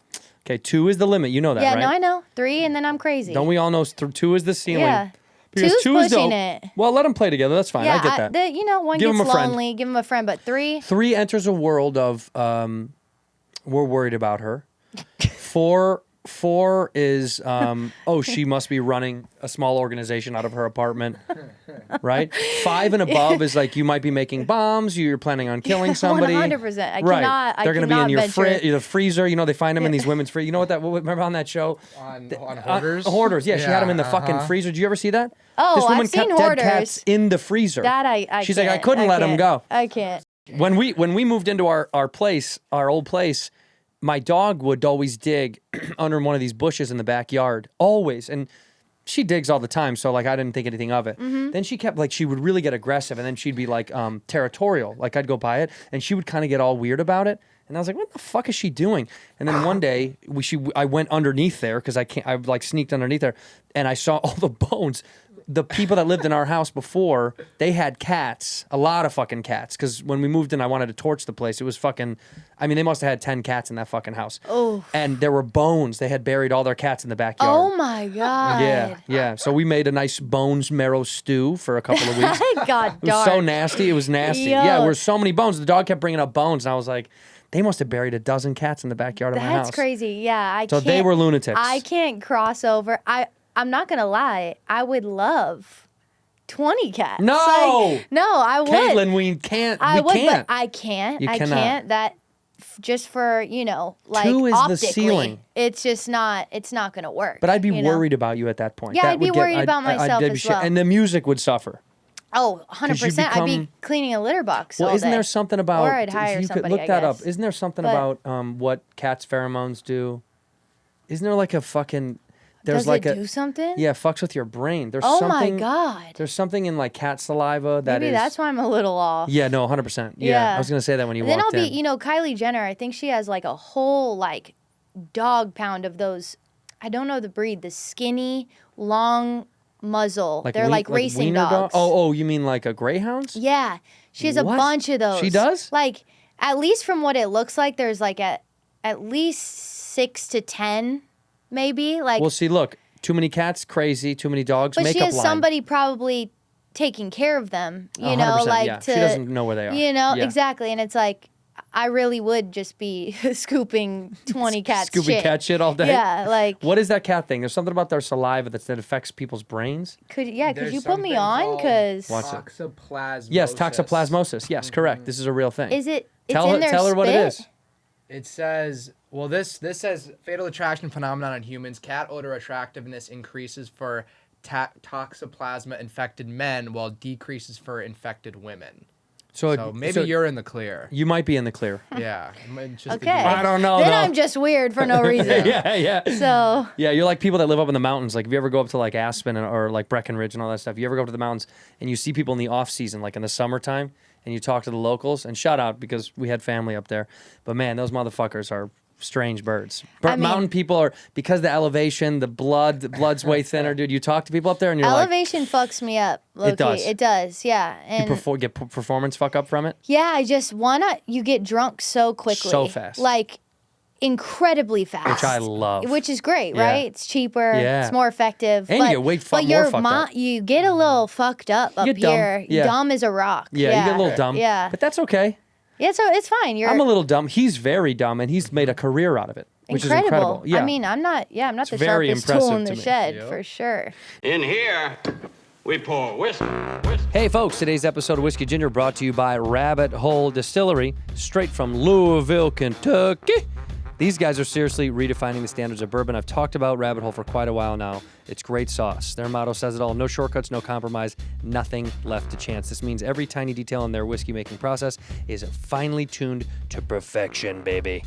Okay, 2 is the limit. You know that, Yeah, right? no, I know. 3, and then I'm crazy. Don't we all know 2 is the ceiling? Yeah. Because 2's 2 is pushing dope. it. Well, let them play together. That's fine. Yeah, I get that. One Give 'em gets a friend. lonely, give him a friend, but 3. 3 enters a world of we're worried about her. 4 is she must be running a small organization out of her apartment, right? 5 and above is like you might be making bombs. You're planning on killing somebody. 100%. I Right. cannot. They're going to be in your venture. the freezer. They find them in these women's freezer. You know what remember on that show? On Hoarders? Hoarders. Yeah, she had them in the fucking freezer. Did you ever see that? Oh, this woman I've seen kept dead Hoarders. cats in the freezer. That I She's can't. like, I couldn't let them can't. go. I can't. When we moved into our old place, my dog would always dig under one of these bushes in the backyard, always. And she digs all the time, so like I didn't think anything of it. Then she kept she would really get aggressive, and then she'd be like territorial. Like I'd go by it, and she would kind of get all weird about it. And I was like, what the fuck is she doing? And then one day I went underneath there because I like sneaked underneath there, and I saw all the bones. The people that lived in our house before, they had cats, a lot of fucking cats. Because when we moved in, I wanted to torch the place. It was fucking, they must have had 10 cats in that fucking house. Oh. And there were bones. They had buried all their cats in the backyard. Oh my God. Yeah. So we made a nice bones marrow stew for a couple of weeks. God, It was so nasty. It was nasty. Yo. Yeah, there were so many bones. The dog kept bringing up bones, and I was like, they must have buried a dozen cats in the backyard of my house. That's crazy. Yeah, So they were lunatics. I can't cross over. I'm not gonna lie. I would love 20 cats. No! Like, no, I would. KTLYN, we can't. I we would, can't. but I can't. You I cannot. can't. That just for, like 2 is the optically, ceiling. it's just not. It's not gonna work. But I'd be you know? worried about you at that point. Yeah, That I'd be would get- worried about myself give you as shit. well. And the music would suffer. Oh, 100%. I'd be become- cleaning a litter box Well, all isn't day. there something about? Or I'd hire you could somebody, look I that up. guess. Isn't there something But- about what cats' pheromones do? Isn't there like a fucking? There's Does like it a do something? yeah, fucks with your brain. There's Oh something. my God. There's something in like cat saliva that Maybe is. that's why I'm a little off. Yeah, no, 100%. Yeah, Yeah. I was gonna say that when you And then I'll walked be, in. Kylie Jenner, I think she has like a whole like dog pound of those, I don't know the breed, the skinny, long muzzle. They're like racing wiener dogs. Oh, you mean like a greyhound? Yeah. She has a What? bunch of those. She does? Like, at least from what it looks like, there's like at least 6 to 10, maybe. Like, Well, see, look, too many cats, crazy. Too many dogs, but makeup she has line. somebody probably taking care of them, you 100%, know, like yeah. to. She doesn't know where they are. Yeah. Exactly. And it's like, I really would just be scooping 20 cats Scooping shit. cat shit all day? Yeah, like, What is that cat thing? There's something about their saliva that affects people's brains. could There's you put me something on? called Because Watch it. Toxoplasmosis. Yes, toxoplasmosis. Yes, correct. This is a real thing. is it? It's tell in her, their tell her what it spit? is. It says, well, this says fatal attraction phenomenon in humans. Cat odor attractiveness increases for toxoplasma infected men, while decreases for infected women. So maybe you're in the clear. You might be in the clear. Yeah. It might just be Okay. I don't know. Then though. I'm just weird for no reason. yeah. So Yeah, you're like people that live up in the mountains. Like if you ever go up to like Aspen or like Breckenridge and all that stuff, you ever go up to the mountains and you see people in the off season, like in the summertime, and you talk to the locals. And shout out because we had family up there, but man, those motherfuckers are strange birds. I mean- Mountain people are because the elevation, the blood's way thinner, dude. You talk to people up there and you're elevation fucks me up. Low-key. does. It does. Yeah. And get performance fuck up from it. yeah, I just you get drunk so quickly. So fast. Like incredibly fast. Which I love. Which is great, Yeah. right? It's cheaper. Yeah. It's more effective. And you get way but more your fucked up. you get a little fucked up You get dumb. here. Yeah. Dumb as a rock. Yeah, you get a little dumb. Yeah. But that's okay. Yeah, so it's fine. You're I'm a little dumb. He's very dumb, and he's made a career out of it, which is incredible. Yeah. I mean, I'm not the very sharpest tool impressive in the to me. shed, Yep. for sure. In here, we pour whiskey. Hey, folks, today's episode of Whiskey Ginger brought to you by Rabbit Hole Distillery, straight from Louisville, Kentucky. These guys are seriously redefining the standards of bourbon. I've talked about Rabbit Hole for quite a while now. It's great sauce. Their motto says it all. No shortcuts, no compromise, nothing left to chance. This means every tiny detail in their whiskey-making process is finely tuned to perfection, baby.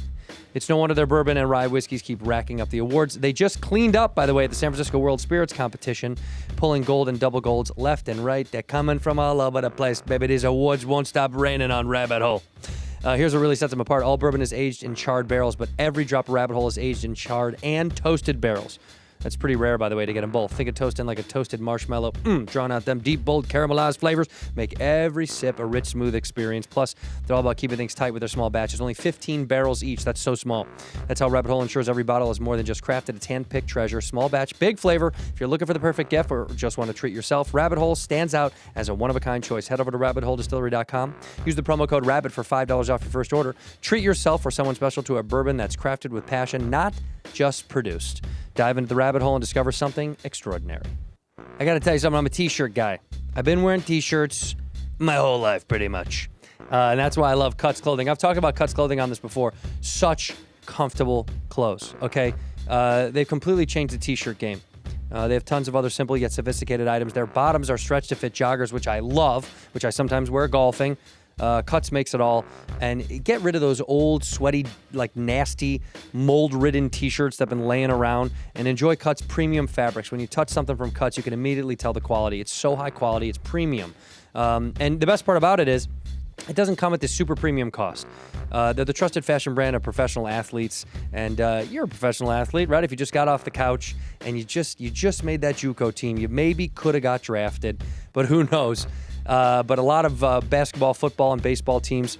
It's no wonder their bourbon and rye whiskeys keep racking up the awards. They just cleaned up, by the way, at the San Francisco World Spirits Competition, pulling gold and double golds left and right. They're coming from all over the place, baby. These awards won't stop raining on Rabbit Hole. Here's what really sets them apart. All bourbon is aged in charred barrels, but every drop of Rabbit Hole is aged in charred and toasted barrels. That's pretty rare, by the way, to get them both. Think of toasting like a toasted marshmallow. Drawing out them deep, bold, caramelized flavors. Make every sip a rich, smooth experience. Plus, they're all about keeping things tight with their small batches. Only 15 barrels each. That's so small. That's how Rabbit Hole ensures every bottle is more than just crafted. It's hand-picked treasure. Small batch, big flavor. If you're looking for the perfect gift or just want to treat yourself, Rabbit Hole stands out as a one-of-a-kind choice. Head over to rabbitholedistillery.com. Use the promo code RABBIT for $5 off your first order. Treat yourself or someone special to a bourbon that's crafted with passion, not just produced. Dive into the rabbit hole and discover something extraordinary. I gotta tell you something, I'm a t-shirt guy. I've been wearing t-shirts my whole life, pretty much. And that's why I love Cuts Clothing. I've talked about Cuts Clothing on this before. Such comfortable clothes, okay? They've completely changed the t-shirt game. They have tons of other simple yet sophisticated items. Their bottoms are stretched to fit joggers, which I love, which I sometimes wear golfing. Cuts makes it all. And get rid of those old, sweaty, like nasty, mold-ridden t-shirts that have been laying around and enjoy Cuts premium fabrics. When you touch something from Cuts, you can immediately tell the quality. It's so high quality, it's premium. And the best part about it is it doesn't come at this super premium cost. They're the trusted fashion brand of professional athletes, and you're a professional athlete, right? If you just got off the couch and you just made that JUCO team, you maybe could have got drafted, but who knows? But a lot of basketball, football, and baseball teams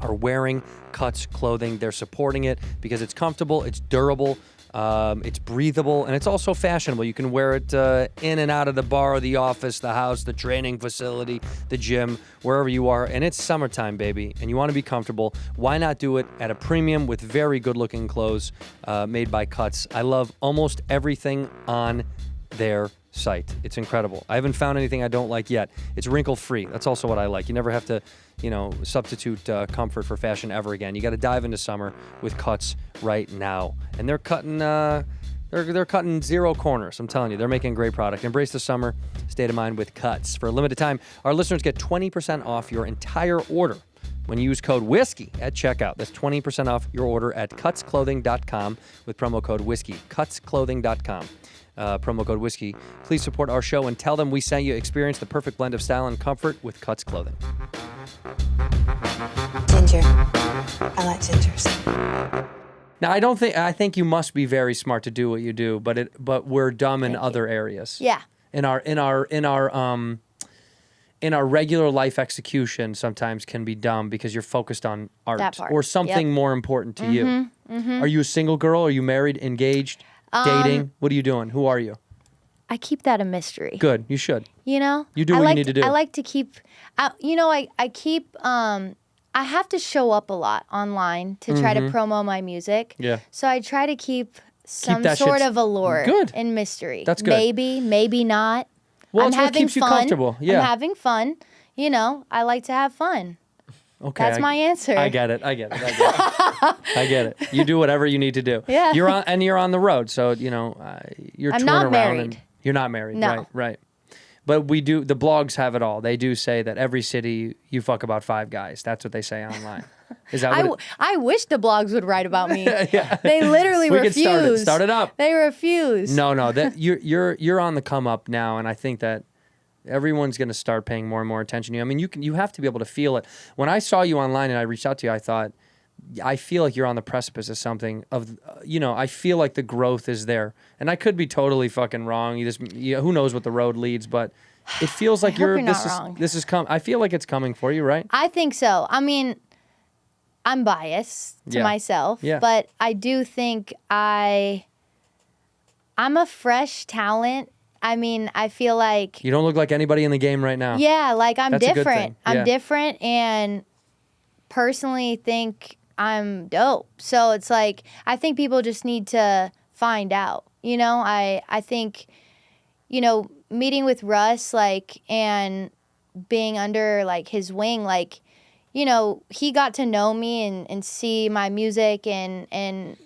are wearing Cuts clothing. They're supporting it because it's comfortable, it's durable, it's breathable, and it's also fashionable. You can wear it in and out of the bar, the office, the house, the training facility, the gym, wherever you are. And it's summertime, baby, and you want to be comfortable. Why not do it at a premium with very good-looking clothes made by Cuts? I love almost everything on their site. It's incredible. I haven't found anything I don't like yet. It's wrinkle-free. That's also what I like. You never have to, substitute comfort for fashion ever again. You got to dive into summer with Cuts right now. And they're cutting they're cutting zero corners. I'm telling you, they're making great product. Embrace the summer state of mind with Cuts. For a limited time, our listeners get 20% off your entire order when you use code WHISKEY at checkout. That's 20% off your order at cutsclothing.com with promo code WHISKEY. Cutsclothing.com. Promo code WHISKEY. Please support our show and tell them we sent you. Experience the perfect blend of style and comfort with Cuts Clothing. Ginger. I like gingers. Now, I think you must be very smart to do what you do, but we're dumb in other areas. Yeah. In our regular life execution sometimes can be dumb because you're focused on art That part. or something more important to you. Are you a single girl? Are you married, engaged, dating? What are you doing? Who are you? I keep that a mystery. Good. You should. You know? You do what you need to do. I like to keep, I keep, I have to show up a lot online to try to promo my music. Yeah. So I try to keep some that sort shit of allure good. and mystery. That's good. Maybe not. Well, I'm it's what having keeps you fun. comfortable. Yeah. I'm having fun. I like to have fun. Okay. That's my answer. I get it. I get it. You do whatever you need to do. Yeah. You're on the road, so you're I'm touring not around. married. And you're not married. No. Right. But the blogs have it all. They do say that every city you fuck about 5 guys. That's what they say online. Is that what I wish the blogs would write about me. Yeah. They literally We refuse. could start it up. They refuse. No, that you're on the come up now, and I think that everyone's going to start paying more and more attention to you. I mean, you have to be able to feel it. When I saw you online and I reached out to you, I thought, I feel like you're on the precipice of something. I feel like the growth is there, and I could be totally fucking wrong. Who knows what the road leads, but it feels like this is I feel like it's coming for you, right? I think so. I mean, I'm biased to myself, but I do think I'm a fresh talent. I mean, I feel like you don't look like anybody in the game right now. Yeah, like I'm That's a good different. thing. Yeah. I'm different, and personally think I'm dope. So it's like I think people just need to find out. I think meeting with Russ and being under his wing, he got to know me and see my music and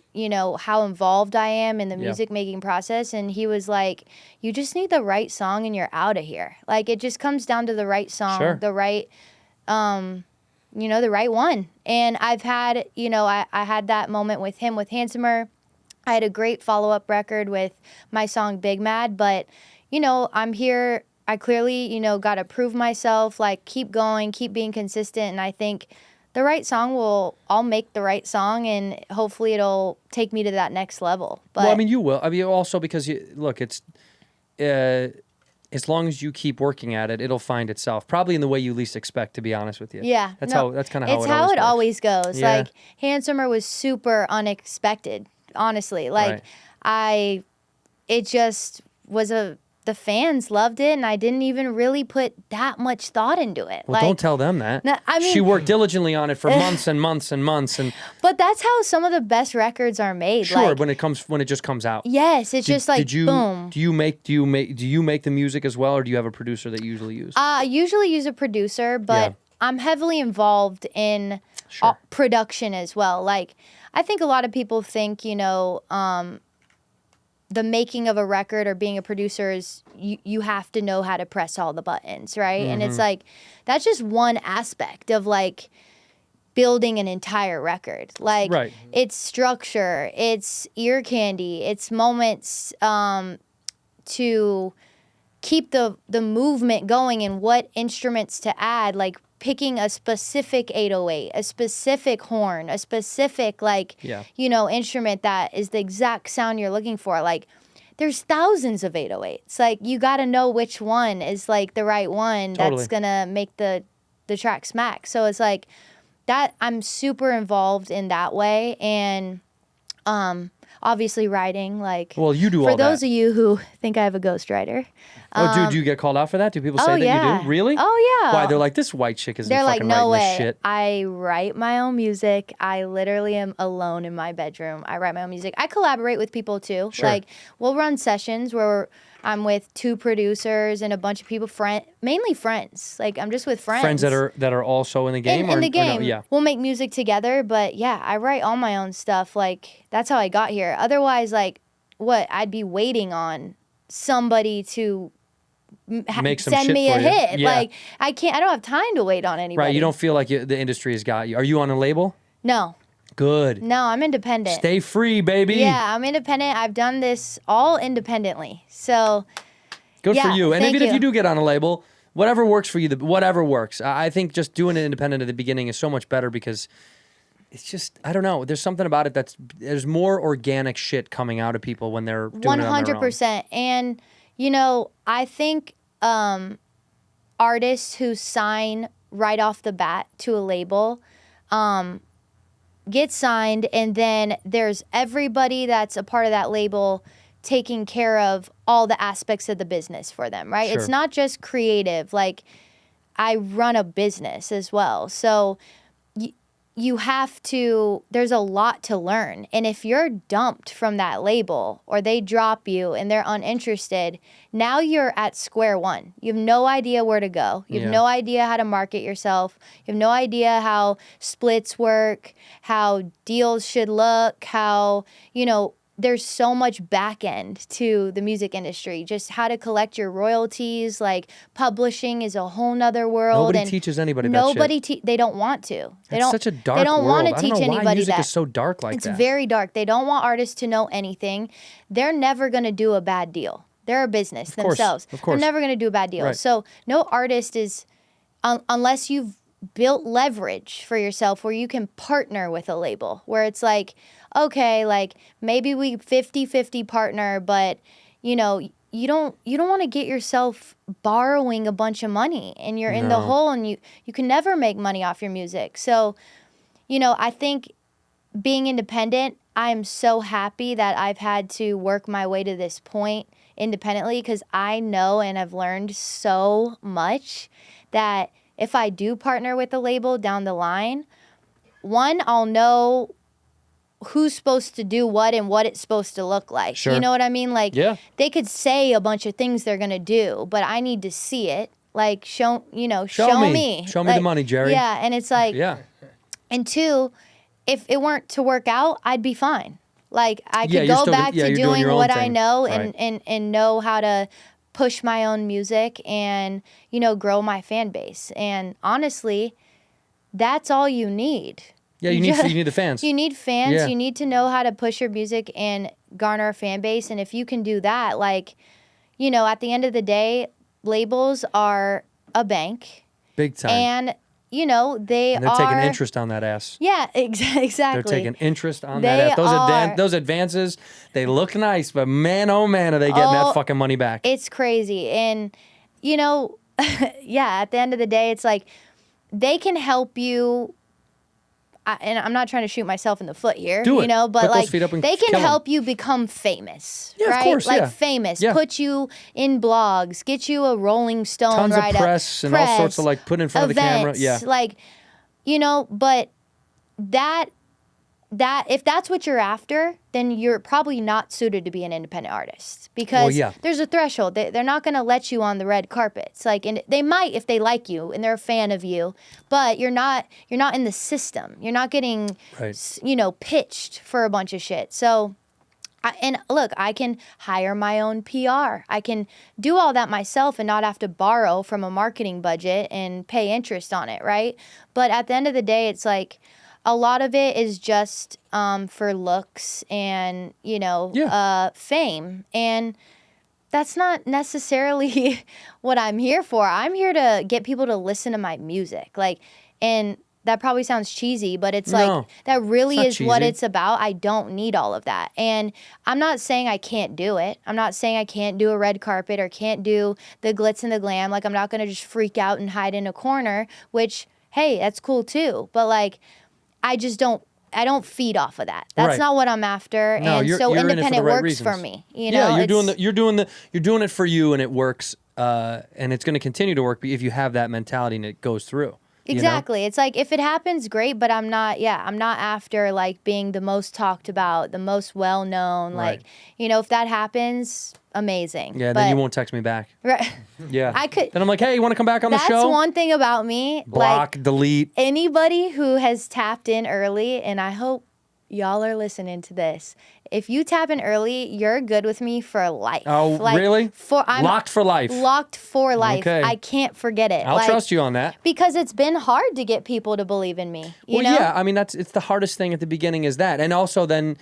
how involved I am in the music making process. And he was like, you just need the right song and you're out of here. It just comes down to the right song, the right, the right one. And I've had, I had that moment with him with Handsomer. I had a great follow-up record with my song Big Mad, but, I'm here. I clearly, got to prove myself, keep going, keep being consistent. And I think the right song I'll make the right song, and hopefully it'll take me to that next level. But well, I mean, you will. I mean, also because it's as long as you keep working at it, it'll find itself. Probably in the way you least expect, to be honest with you. Yeah, that's kind of how it's how it always works. goes. Yeah. Handsomer was super unexpected, honestly. Right. It just was the fans loved it, and I didn't even really put that much thought into it. Well, don't tell them that. No, I mean, she worked diligently on it for months and months and months, and. But that's how some of the best records are made. Sure, when it just comes out. Yes, it's just boom. Do you make the music as well, or do you have a producer that you usually use? I usually use a producer, but I'm heavily involved in production as well. I think a lot of people think, the making of a record or being a producer is you have to know how to press all the buttons, right? And it's that's just one aspect of building an entire record. It's structure, it's ear candy, it's moments to keep the movement going and what instruments to add, picking a specific 808, a specific horn, a specific instrument that is the exact sound you're looking for. There's thousands of 808s. You got to know which one is the right one that's going to make the track smack. So it's that I'm super involved in that way, and Obviously writing, like, Well, you do for all those that. of you who think I have a ghostwriter. Do you get called out for that? Do people say that yeah. you do? Really? Oh yeah. Why? They're like, this white chick isn't They're like, fucking no writing this way. shit. I write my own music. I literally am alone in my bedroom. I write my own music. I collaborate with people too. Sure. Like, we'll run sessions where I'm with 2 producers and a bunch of people, mainly friends. Like, I'm just with friends. Friends that are also in the game? In the or no? game. Yeah. We'll make music together, but yeah, I write all my own stuff. Like, that's how I got here. Otherwise, like, I'd be waiting on somebody to Make some send shit me a for you. hit. Yeah. Like, I don't have time to wait on anybody. Right. You don't feel like the industry has got you. Are you on a label? No. Good. No, I'm independent. Stay free, baby. Yeah, I'm independent. I've done this all independently. So, Good for yeah, you. And thank even if you. you do get on a label, whatever works for you, whatever works. I think just doing it independent at the beginning is so much better because it's just, I don't know. There's something about it there's more organic shit coming out of people when they're doing it on their own. 100%. And, you know, I think artists who sign right off the bat to a label get signed, and then there's everybody that's a part of that label taking care of all the aspects of the business for them, right? Sure. It's not just creative. Like, I run a business as well. So you have to, there's a lot to learn. And if you're dumped from that label or they drop you and they're uninterested, now you're at square one. You have no idea where to go. You have no idea how to market yourself. You have no idea how splits work, how deals should look, how, you know, there's so much back end to the music industry, just how to collect your royalties. Like, publishing is a whole nother world. Nobody and teaches anybody that shit. they don't want to. It's such a dark They don't world. want to I teach don't know why anybody music that. is so dark like It's that. very dark. They don't want artists to know anything. They're never going to do a bad deal. They're a business course, themselves. of course. They're never going to do a bad deal. Right. So no artist is, unless you've built leverage for yourself where you can partner with a label, where it's like, okay, like, maybe we 50-50 partner, but, you know, you don't want to get yourself borrowing a bunch of money and you're in the hole, and you can never make money off your music. So, you know, I think being independent, I'm so happy that I've had to work my way to this point independently, because I know and I've learned so much that if I do partner with a label down the line, one, I'll know who's supposed to do what and what it's supposed to look like. Sure. You know what I mean? Like, Yeah. they could say a bunch of things they're going to do, but I need to see it. Like, show me. Show me the Like, money, Jerry. Yeah, and it's like, Yeah. and 2, if it weren't to work out, I'd be fine. Like, I Yeah, could you're go still- back yeah, to you're doing doing your own what I thing. know Right. and know how to push my own music and, you know, grow my fan base. And honestly, that's all you need. Yeah, you need the fans. You need fans. Yeah. You need to know how to push your music and garner a fan base. And if you can do that, like, you know, at the end of the day, labels are a bank. Big time. And, you know, And they're taking interest on that ass. Yeah, exactly. They're taking interest on They that ass. are. Those advances, they look nice, but man, oh man, are they getting that fucking money back. It's crazy. And, you know, yeah, at the end of the day, it's like they can help you. And I'm not trying to shoot myself in the foot here, Do it. you know, but Put those like feet up and they can kill 'em. help you become famous, Yeah, of right? course, like yeah. famous, Yeah. put you in blogs, get you a Rolling Stone Tons of write-up, press and all sorts of, like, put in front of the camera. events, Yeah. like, you know, but that if that's what you're after, then you're probably not suited to be an independent artist, because yeah. there's a threshold. They're not going to let you on the red carpets. Like, and they might if they like you and they're a fan of you, but you're not in the system. You're not getting, Right. you know, pitched for a bunch of shit. So, look, I can hire my own PR. I can do all that myself and not have to borrow from a marketing budget and pay interest on it, right? But at the end of the day, it's like, a lot of it is just for looks and, you know, fame. And that's not necessarily what I'm here for. I'm here to get people to listen to my music. Like, and that probably sounds cheesy, but it's like, that really it's not is what cheesy. it's about. I don't need all of that. And I'm not saying I can't do it. I'm not saying I can't do a red carpet or can't do the glitz and the glam. Like, I'm not going to just freak out and hide in a corner, which, hey, that's cool too. But like, I just don't I don't feed off of that. That's Right. not what I'm after. No, and you're so in it for the independent right works reasons. for me. You know, Yeah, you're doing it for you, and it works, and it's going to continue to work if you have that mentality and it goes through. you know? Exactly. It's like if it happens, great, but I'm not after like being the most talked about, the most well known. Right. Like, if that happens, amazing. Yeah, but, then you won't text me back. Right. Yeah. I could. Then I'm like, hey, you want to come back on the show? That's one thing about me. Block, like, delete. anybody who has tapped in early, and I hope y'all are listening to this. If you tap in early, you're good with me for life. Oh, really? I'm locked for life. Locked for life. Okay. I can't forget it. I'll trust you on that. Because it's been hard to get people to believe in me. You know? Yeah, I mean it's the hardest thing at the beginning is that, and also then,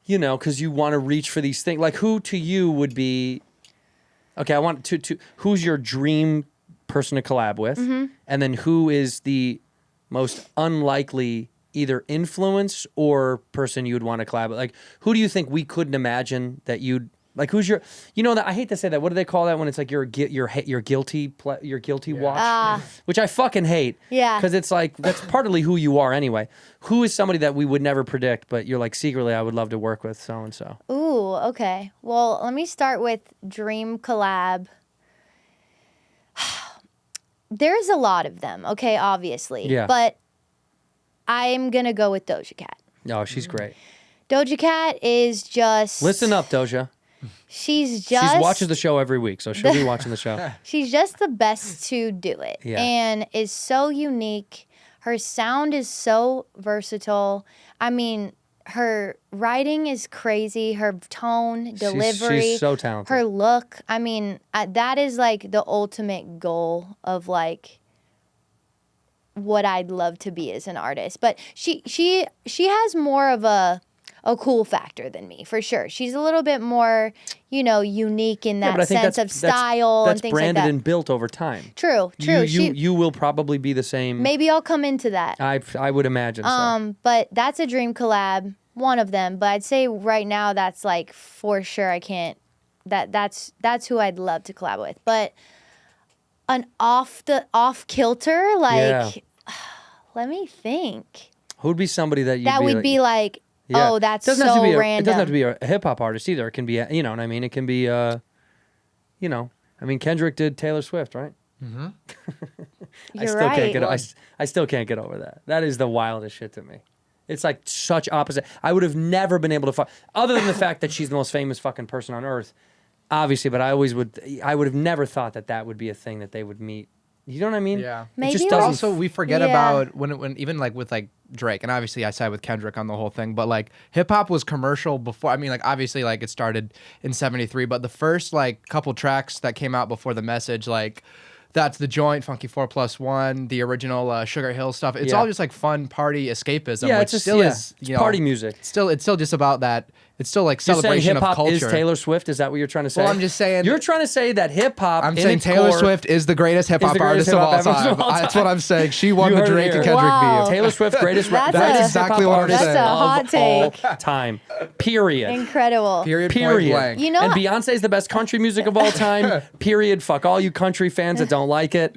because you want to reach for these things. Like, who to you would be? Okay, I want to. Who's your dream person to collab with, and then who is the most unlikely either influence or person you would want to collab with? Like, who do you think we couldn't imagine that you'd like? Who's your? That I hate to say that. What do they call that when it's like your guilty watch? Which I fucking hate. Yeah. Because it's like that's partly who you are anyway. Who is somebody that we would never predict, but you're like secretly I would love to work with so and so. Ooh, okay. Well, let me start with dream collab. There's a lot of them, okay, obviously. Yeah. But I'm going to go with Doja Cat. Oh, she's great. Doja Cat is just... Listen up, Doja. She watches the show every week, so she'll be watching the show. She's just the best to do it. Yeah. And is so unique. Her sound is so versatile. I mean, her writing is crazy. Her tone, delivery. She's so talented. Her look. I mean, that is like the ultimate goal of like what I'd love to be as an artist. But she has more of a cool factor than me, for sure. She's a little bit more, unique in that sense of style and things like that. That's branded and built over time. True. You will probably be the same. Maybe I'll come into that. I would imagine so. But that's a dream collab, one of them. But I'd say right now that's like for sure I can't. That's who I'd love to collab with. But an off kilter, like, let me think. Who'd be somebody that would be like, oh, that's so random. It doesn't have to be a hip hop artist either. It can be, you know what I mean? It can be, I mean, Kendrick did Taylor Swift, right? Mm-hmm. I still can't get over that. That is the wildest shit to me. It's like such opposite. I would have never been able to other than the fact that she's the most famous fucking person on earth, obviously. But I would have never thought that would be a thing that they would meet. You know what I mean? Yeah. Maybe it just like- doesn't. Also, we forget about when even like with like Drake, and obviously I side with Kendrick on the whole thing, but like hip hop was commercial before. I mean, like obviously like it started in '73, but the first like couple tracks that came out before The Message, like That's the Joint, Funky 4+1, the original Sugar Hill stuff. It's all just like fun party escapism, which it's just, still is party music. It's still just about that. It's still like You're saying celebration of hip-hop culture. is Taylor Swift? Is that what you're trying to say? Well, I'm just saying. You're trying to say that hip-hop, I'm in saying its Taylor core, Swift is the greatest hip hop artist of all time. That's what I'm saying. She won You the heard it Drake and here. Kendrick Wow. beef. Taylor Swift, greatest That's greatest exactly hip-hop what I'm artist saying. That's a hot of take. all time. Period. Incredible. Period. Point Period. blank. You know, And Beyonce's the best country music of all time. Period. Fuck all you country fans that don't like it.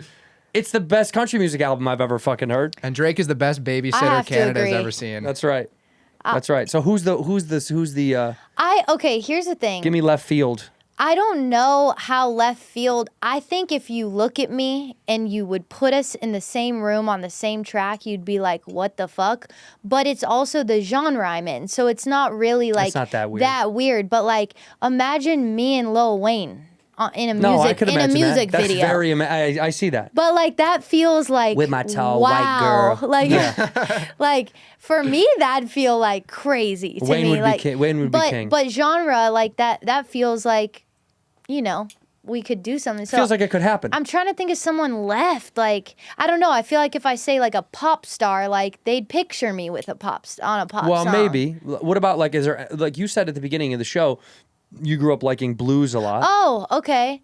It's the best country music album I've ever fucking heard. And Drake is the best I babysitter have to Canada's agree. ever seen. That's right. That's right. So who's the okay, here's the thing. give me left field. I don't know how left field. I think if you look at me and you would put us in the same room on the same track, you'd be like, what the fuck? But it's also the genre I'm in. So it's not really like It's not that weird. But like, imagine me and Lil Wayne in a No, I music could in a imagine music that. video. That's very I see that. But like that feels like With my tall wow. white girl. Like, like for me that'd feel like crazy to Wayne me. would be like, king. Wayne would be king. But genre like that feels like, we could do something. So Feels like it could happen. I'm trying to think of someone left. Like I don't know. I feel like if I say like a pop star, like they'd picture me with a pop song. Well, maybe. What about like is there like you said at the beginning of the show, you grew up liking blues a lot. Oh, okay.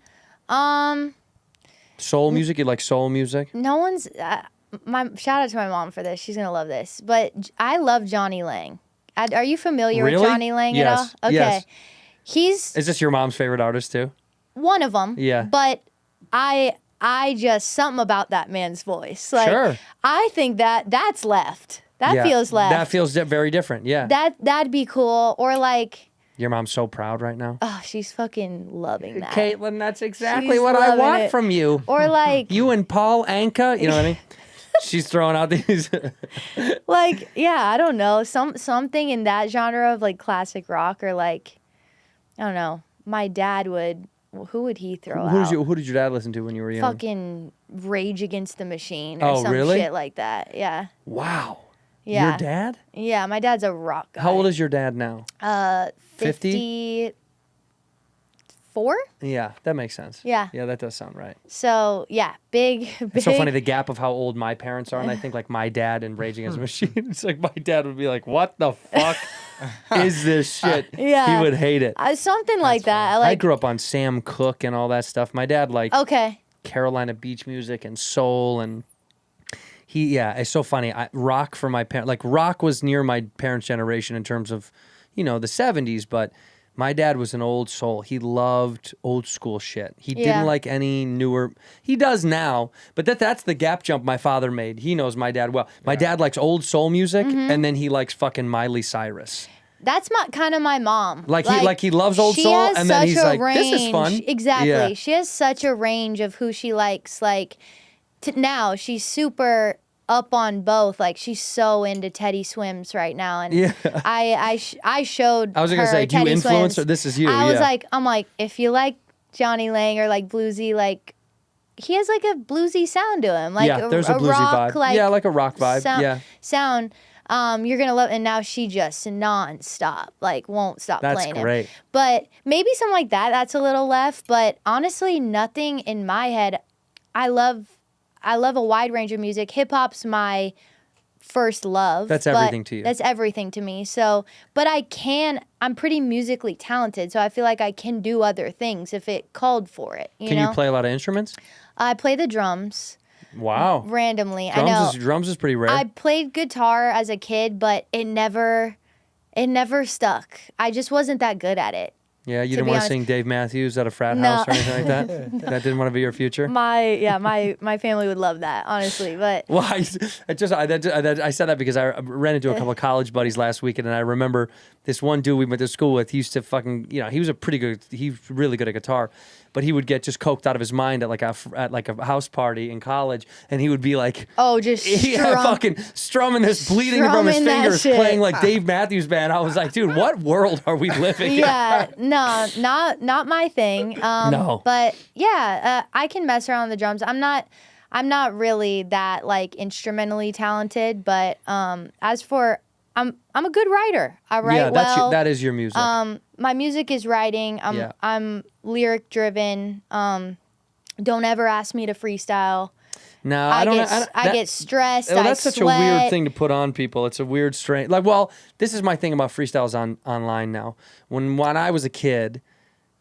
Soul music, you like soul music? No one's. My shout out to my mom for this. She's gonna love this. But I love Johnny Lang. Are you familiar with Really? Johnny Lang at all? Yes. Okay. Yes. He's Is this your mom's favorite artist too? one of them. Yeah. But I just something about that man's voice. Like Sure. I think that's left. That feels left. That feels very different. Yeah. That'd be cool. Or like, Your mom's so proud right now. oh, she's fucking loving that. KTLYN, that's exactly She's what I loving want it. from you. Or like, You and Paul Anka, you know what I mean? She's throwing out these. like, yeah, I don't know, something in that genre of like classic rock, or like, I don't know. My dad would. Who would he throw out? Who did your dad listen to when you were young? Fucking Rage Against the Machine or some really? shit like that. Yeah. Wow. Yeah. Your dad? Yeah, my dad's a rock guy. How old is your dad now? 54? Yeah, that makes sense. Yeah. Yeah, that does sound right. So, yeah, big. It's so funny the gap of how old my parents are, and I think like my dad and Rage Against the Machine. It's like my dad would be like, "What the fuck is this shit?" Yeah. He would hate it. Something like that. I grew up on Sam Cooke and all that stuff. My dad liked Okay. Carolina beach music and soul, and it's so funny. Rock for my parents, like rock was near my parents' generation in terms of, the 70s, but my dad was an old soul. He loved old school shit. He didn't like any newer. He does now, but that's the gap jump my father made. He knows my dad well. My dad likes old soul music, and then he likes fucking Miley Cyrus. That's kind of my mom. He loves old soul, and then he's like, "This is fun." Exactly. Yeah. She has such a range of who she likes. Like, now she's super up on both. Like, she's so into Teddy Swims right now, and I showed. I was gonna her say, do you Teddy influence Swims. her? This is you. I was like, if you like Johnny Lang or like bluesy, like he has like a bluesy sound to him, like there's a bluesy rock, vibe. like Like a rock vibe. sound. You're gonna love, and now she just nonstop, like won't stop playing That's great. it. But maybe something like that. That's a little left, but honestly, nothing in my head. I love a wide range of music. Hip hop's my first love. That's everything to you. That's everything to me. So, but I'm pretty musically talented, so I feel like I can do other things if it called for it. Can you play a lot of instruments? I play the drums. Wow. Randomly. I know. Drums is pretty rare. I played guitar as a kid, but it never stuck. I just wasn't that good at it. Yeah, you didn't want to sing Dave Matthews at a frat house or anything like that? That didn't want to be your future? My family would love that, honestly. But well, I said that because I ran into a couple of college buddies last weekend, and I remember this one dude we went to school with. He used to fucking, he was really good at guitar, but he would get just coked out of his mind at like a house party in college, and he would be like, fucking strumming this, bleeding from his fingers, playing like Dave Matthews Band. I was like, dude, what world are we living in? Yeah, no, not my thing. No, but I can mess around with the drums. I'm not really that like instrumentally talented, but as for I'm a good writer. I write well. That is your music. My music is writing. I'm lyric driven. Don't ever ask me to freestyle. No, I get stressed. Well, that's I such sweat. a weird thing to put on people. It's a weird strain. Like, well, this is my thing about freestyles online now. When I was a kid,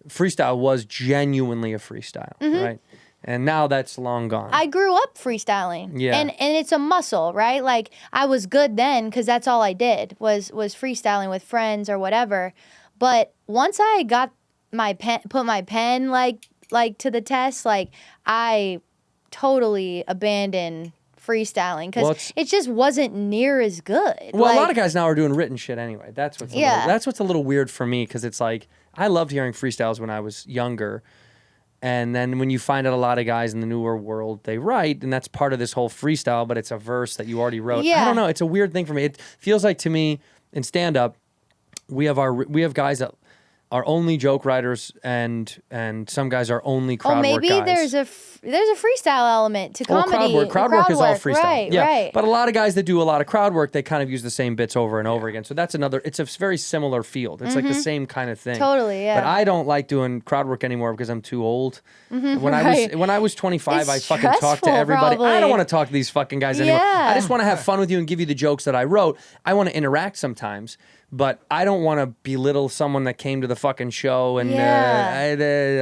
freestyle was genuinely a freestyle, right? And now that's long gone. I grew up freestyling. Yeah. And it's a muscle, right? Like, I was good then because that's all I did was freestyling with friends or whatever. But once I got put my pen like to the test, like I totally abandoned freestyling because it just wasn't near as good. Well, a lot of guys now are doing written shit anyway. That's what's a little weird for me because it's like I loved hearing freestyles when I was younger. And then when you find out a lot of guys in the newer world, they write, and that's part of this whole freestyle, but it's a verse that you already wrote. Yeah. I don't know. It's a weird thing for me. It feels like to me in stand-up, we have guys that are only joke writers, and some guys are only crowd work guys. there's a freestyle element to comedy. Crowd work is all freestyle. Right. But a lot of guys that do a lot of crowd work, they kind of use the same bits over and over again. So that's it's a very similar field. It's like the same kind of thing. Totally, yeah. But I don't like doing crowd work anymore because I'm too old. When I was 25, It's I fucking talked to everybody. probably. I don't want to talk to these fucking guys anymore. Yeah. I just want to have fun with you and give you the jokes that I wrote. I want to interact sometimes. But I don't want to belittle someone that came to the fucking show, and I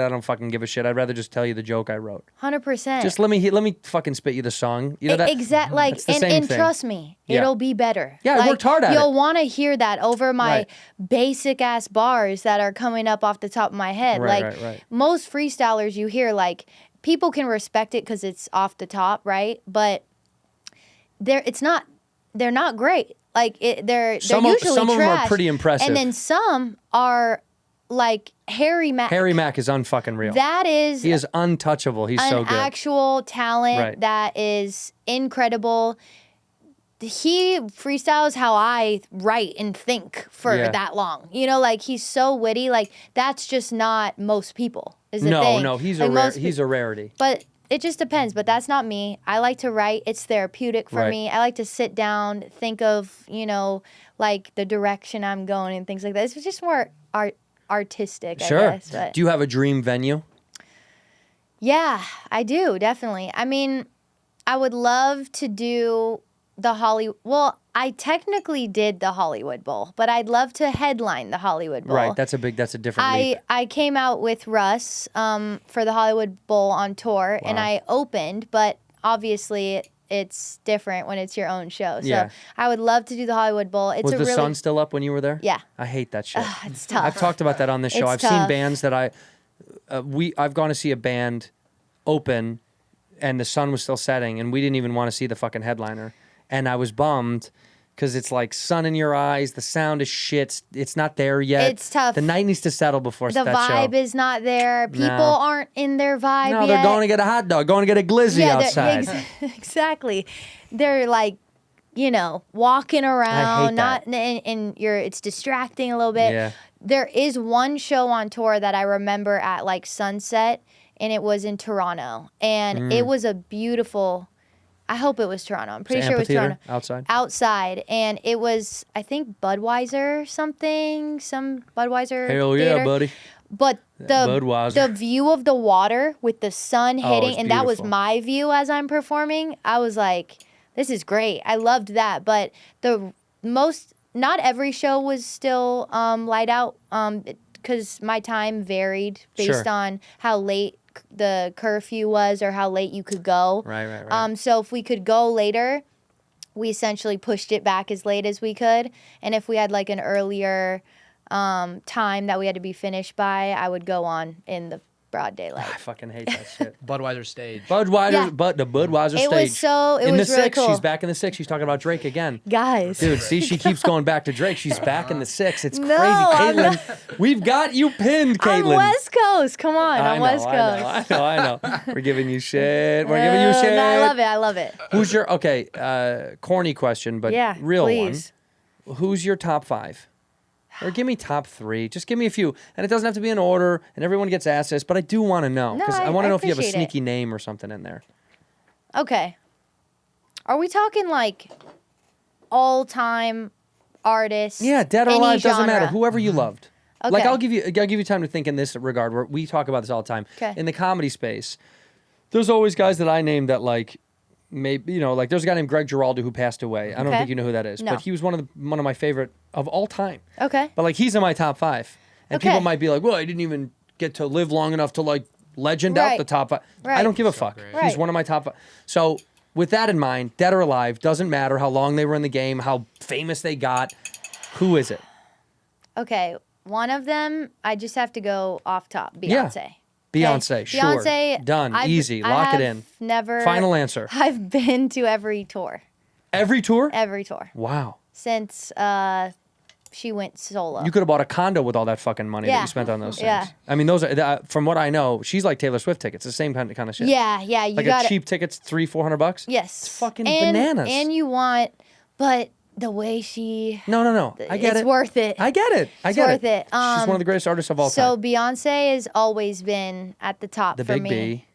don't fucking give a shit. I'd rather just tell you the joke I wrote. 100%. Just let me fucking spit you the song. You know that exactly. Like, it's the same and thing. Trust me, it'll be better. Yeah, I worked hard at it. You'll want to hear that over my basic ass bars that are coming up off the top of my head. Right. Most freestylers you hear, like people can respect it because it's off the top, right? But it's not they're not great. Like they're Some usually of them trash. are pretty impressive. And then some are like Harry Mack. Harry Mack is unfucking real. That is He is untouchable. He's so good. an actual talent Right. that is incredible. He freestyles how I write and think for Yeah. that long. You know, like he's so witty. Like that's just not most people. Is the No, thing. no, he's Like, most he's a rarity. But it just depends. But that's not me. I like to write. It's therapeutic for Right. me. I like to sit down, think of, you know, like the direction I'm going and things like that. It's just more artistic, Sure. I guess. But Do you have a dream venue? yeah, I do, definitely. I mean, I would love to do the Hollywood. Well, I technically did the Hollywood Bowl, but I'd love to headline the Hollywood Bowl. Right. That's a different leap. I came out with Russ for the Hollywood Bowl on tour, and Wow. I opened, but obviously it's different when it's your own show. So Yeah. I would love to do the Hollywood Bowl. It's Was a the really sun still up when you were there? Yeah. I hate that shit. It's tough. I've talked about that on this show. It's I've seen tough. bands that I've gone to see a band open and the sun was still setting and we didn't even want to see the fucking headliner. And I was bummed because it's like sun in your eyes, the sound is shit, it's not there yet. It's tough. The night needs to settle before The that vibe show. is not there. People No. aren't in their vibe No, yet. they're going to get a hot dog, going to get a glizzy they're- outside. Exactly. They're like, you know, walking around, that. not and it's distracting a little bit. Yeah. There is one show on tour that I remember at like sunset, and it was in Toronto, and it was a beautiful. I hope it was Toronto. I'm pretty sure it was amphitheater Toronto. outside? Outside, and it was I think Budweiser something, some Budweiser. Hell yeah, theater. buddy. But Budweiser. the view of the water with the sun hitting, it's and that was beautiful. my view as I'm performing. I was like, this is great. I loved that. But not every show was still light out because my time varied based Sure. on how late the curfew was or how late you could go. Right. So if we could go later, we essentially pushed it back as late as we could. And if we had like an earlier time that we had to be finished by, I would go on in the broad daylight. I fucking hate that shit. Budweiser stage. Budweiser, Yeah. the Budweiser It stage. was so- it in was the really six. cool. She's back in the six. She's talking about Drake again. Guys. Dude, see, she keeps going back to Drake. She's back in the six. It's No, crazy. I'm KTLYN, we've got you pinned, I'm KTLYN. West Coast. Come on. I'm West Coast. I know. We're giving you shit. We're giving you shit. No, I love it. I love it. Who's your, corny question, but Yeah, real please. one. Who's your top 5? Or give me top 3. Just give me a few. And it doesn't have to be in order, and everyone gets asked this, but I do want to know. No, Because I I want to know if you have a appreciate it. sneaky name or something in there. Okay. Are we talking like all-time artists? Yeah, dead or any alive, doesn't matter. genre? Whoever you loved. Like Okay. I'll give you time to think in this regard. Where we talk about this all the time. 'Kay. In the comedy space, there's always guys that I name that like maybe like there's a guy named Greg Giraldo who passed away. I don't Okay. think you know who that is, No. but he was one of my favorite of all time. Okay. But like he's in my top 5. And Okay. people might be like, "Well, I didn't even get to live long enough to like legend out Right. the top 5." I Right. don't give a fuck. great. He's Right. one of my top 5. So, with that in mind, dead or alive, doesn't matter how long they were in the game, how famous they got. Who is it? Okay. One of them, I just have to go off top. Yeah. Beyonce. Beyonce, Okay. sure. Beyonce. Done. Easy. Lock it in. Never. Final answer. I've been to every tour. Every tour? Every tour Wow. since she went solo. You could have bought a condo with all that fucking money that Yeah. you spent on those things. Yeah. I mean, those are, from what I know, she's like Taylor Swift tickets. The same kind of shit. Yeah. You Like got a cheap tickets, $300-400? Yes. It's fucking and, bananas. And you want, but the way she. No. I get it's it. worth it. I get it. I It's get worth it. it. She's one of the greatest artists of all So time. Beyonce has always been at the top The for big me. B.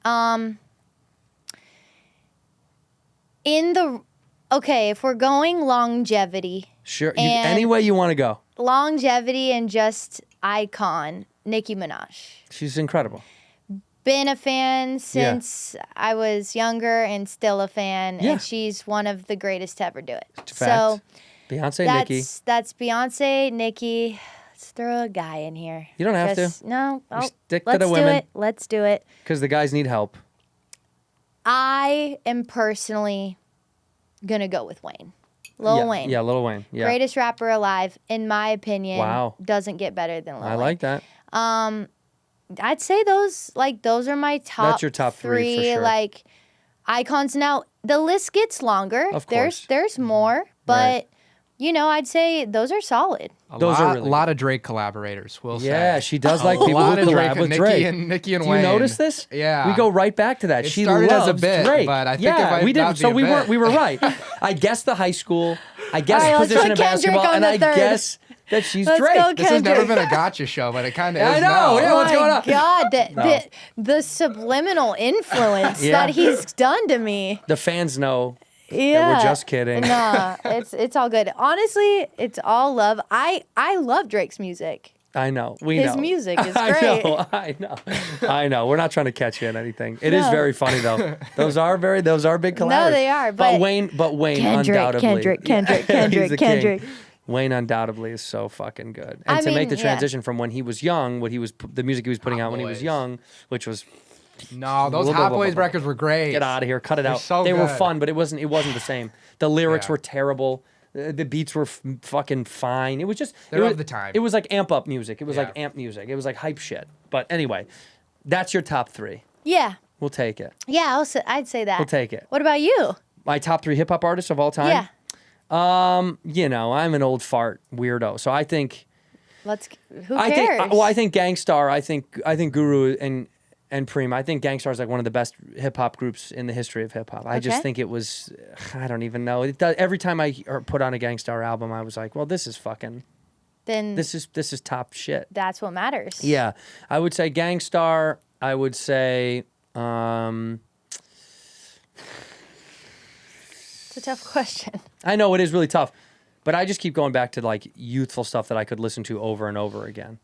Okay, if we're going longevity, Sure. and- Any way you want to go. longevity and just icon, Nicki Minaj. She's incredible. Been a fan since I was younger and still a fan, Yeah. and she's one of the greatest to ever do it. Fact. So Beyonce, that's Nicki. that's Beyonce, Nicki. Let's throw a guy in here. You don't have to. No, stick to let's the do women. it. Let's do it. Because the guys need help. I am personally gonna go with Wayne. Lil Wayne. Yeah, Lil Wayne. Yeah. Greatest rapper alive, in my opinion. Wow. Doesn't get better than Lil I Wayne. like that. I'd say those are my top. That's your top three for sure. Like icons. Now the list gets longer. Of course. There's more, but Right. you know, I'd say those are solid. Those are really a lot of Drake collaborators. We'll say. Yeah, she does like people lot who of collab Drake, with Nicki Drake. and Nicki and Do you Wayne. notice this? Yeah. we go right back to that. It She started as loves a bit, Drake. but I think yeah, it might we not did. be So a we bit. were right. I guessed the high school. I guessed All right, let's position put of Kendrick basketball, on and the I third. guess that she's Let's Drake. go This has never Kendrick. been a gotcha show, but it kind of I is know, now. yeah, what's going on? My God, No. the subliminal influence Yeah. that he's done to me. The fans know. Yeah, we're just kidding. Nah, it's all good. Honestly, it's all love. I love Drake's music. I know. We His know. music is I great. know. I know. I know. We're not trying to catch you in anything. It is No. very funny though. Those are big collabs. No, they are, but Wayne Kendrick, undoubtedly. Kendrick, He's the king. Kendrick. Wayne undoubtedly is so fucking good. And I to make mean, the yeah. transition from when he was young, the music he was putting Hot out when he was Boys. young, which was No, those Blah, blah, Hot blah, Boys blah. records were great. get out of here, cut it They're out. so they were good. fun, but it wasn't the same. The lyrics Yeah. were terrible. The beats were fucking fine. It was just They're it of was, the time. It was like amp up music. It was Yeah. like amp music. It was like hype shit. But anyway, that's your top 3. Yeah, We'll take it. yeah. I'd say that. We'll take it. What about you? My top 3 hip hop artists of all time. Yeah. You know, I'm an old fart weirdo, so I think Who I cares? think I think Gangstar. I think Guru and Preem. I think Gangstar is like one of the best hip hop groups in the history of hip hop. I just Okay. think it was. I don't even know. It does, every time I put on a Gangstar album, I was like, well, this is fucking. Then This is top shit. that's what matters. Yeah, I would say Gangstar. I would say. It's a tough question. I know it is really tough, but I just keep going back to like youthful stuff that I could listen to over and over again.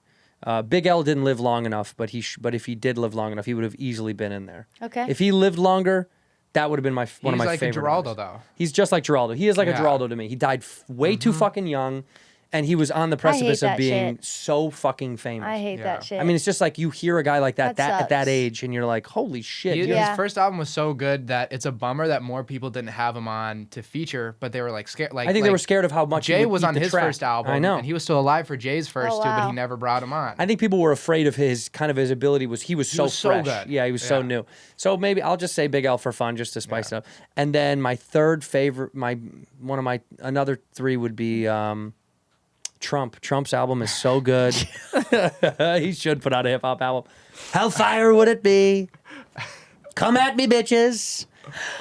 Big L didn't live long enough, but if he did live long enough, he would have easily been in there. Okay. If he lived longer, that would have been one of He's my like a favorite. Geraldo, artists. though. He's just like Geraldo. He is like a Yeah. Geraldo to me. He died way too fucking young, and he was on the precipice of that being shit. so fucking famous. I hate Yeah. that shit. I mean, it's just like you hear a guy like that That at that sucks. age, and you're like, holy shit. His Yeah. first album was so good that it's a bummer that more people didn't have him on to feature, but they were like scared. Like I think they were scared of how much he Jay would was eat on the his track. first album. I know. and he was still alive for Jay's first Oh, two, but wow. he never brought him on. I think people were afraid of his ability he was so was so fresh. good. Yeah, he was so Yeah. new. So maybe I'll just say Big L for fun, just to spice it up. And then my third favorite, another 3 would be Trump. Trump's album is so good. He should put out a hip hop album. Hellfire would it be? Come at me, bitches.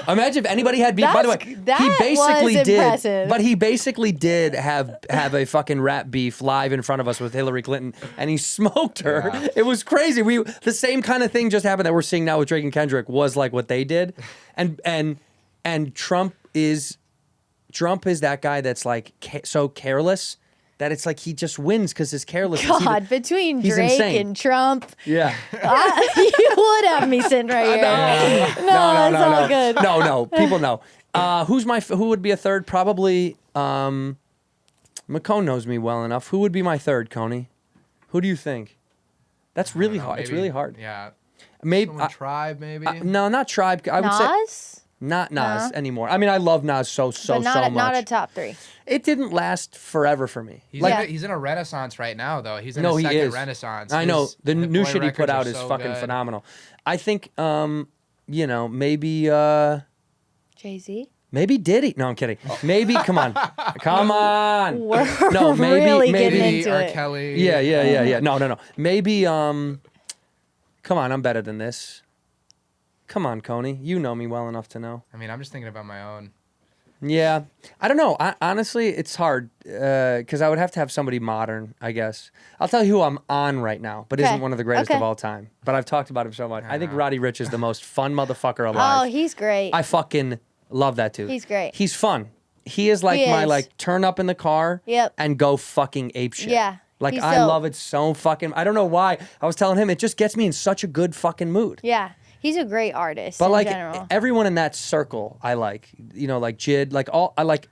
Imagine if anybody had beef. By the way, That he basically was did. impressive. But he basically did have a fucking rap beef live in front of us with Hillary Clinton, and he smoked her. Yeah. It was crazy. The same kind of thing just happened that we're seeing now with Drake and Kendrick was like what they did, and Trump is that guy that's like so careless that it's like he just wins because his carelessness. God, between he's Drake insane. and Trump, Yeah. you would have me sitting right here. No, it's all good. No, people know. Who would be a third? Probably McCone knows me well enough. Who would be my third, Coney? Who do you think? That's really hard. It's Maybe- really hard. Yeah. Maybe Someone Tribe, maybe. no, not Tribe. I would say Nas? not Nas No. anymore. I mean, I love Nas so But not, much. not a top 3. It didn't last forever for me. He's, Like, he's in a renaissance right now, though. He's in no, a he second is. renaissance. I know His the Hit new Boy shit he put records out are is so fucking good. phenomenal. I think, maybe, Jay-Z? maybe Diddy. No, I'm kidding. Maybe, come on, come on. We're No, maybe, really maybe. getting Diddy, into R. it. Kelly. Yeah. No. Maybe, come on, I'm better than this. Come on, Coney. You know me well enough to know. I mean, I'm just thinking about my own. Yeah, I don't know. Honestly, it's hard because I would have to have somebody modern, I guess. I'll tell you who I'm on right now, but Okay. isn't one of the greatest of Okay. all time. But I've talked about him so much. I think Roddy Ricch is the most fun motherfucker Oh, alive. he's great. I fucking love that dude. He's great. He's fun. He is like He my is. like turn up in the car Yep. and go fucking ape shit. Yeah, Like he's I dope. love it so fucking. I don't know why. I was telling him it just gets me in such a good fucking mood. Yeah, he's a great artist But in like general. everyone in that circle, I like. You know, like Jid, like all I like.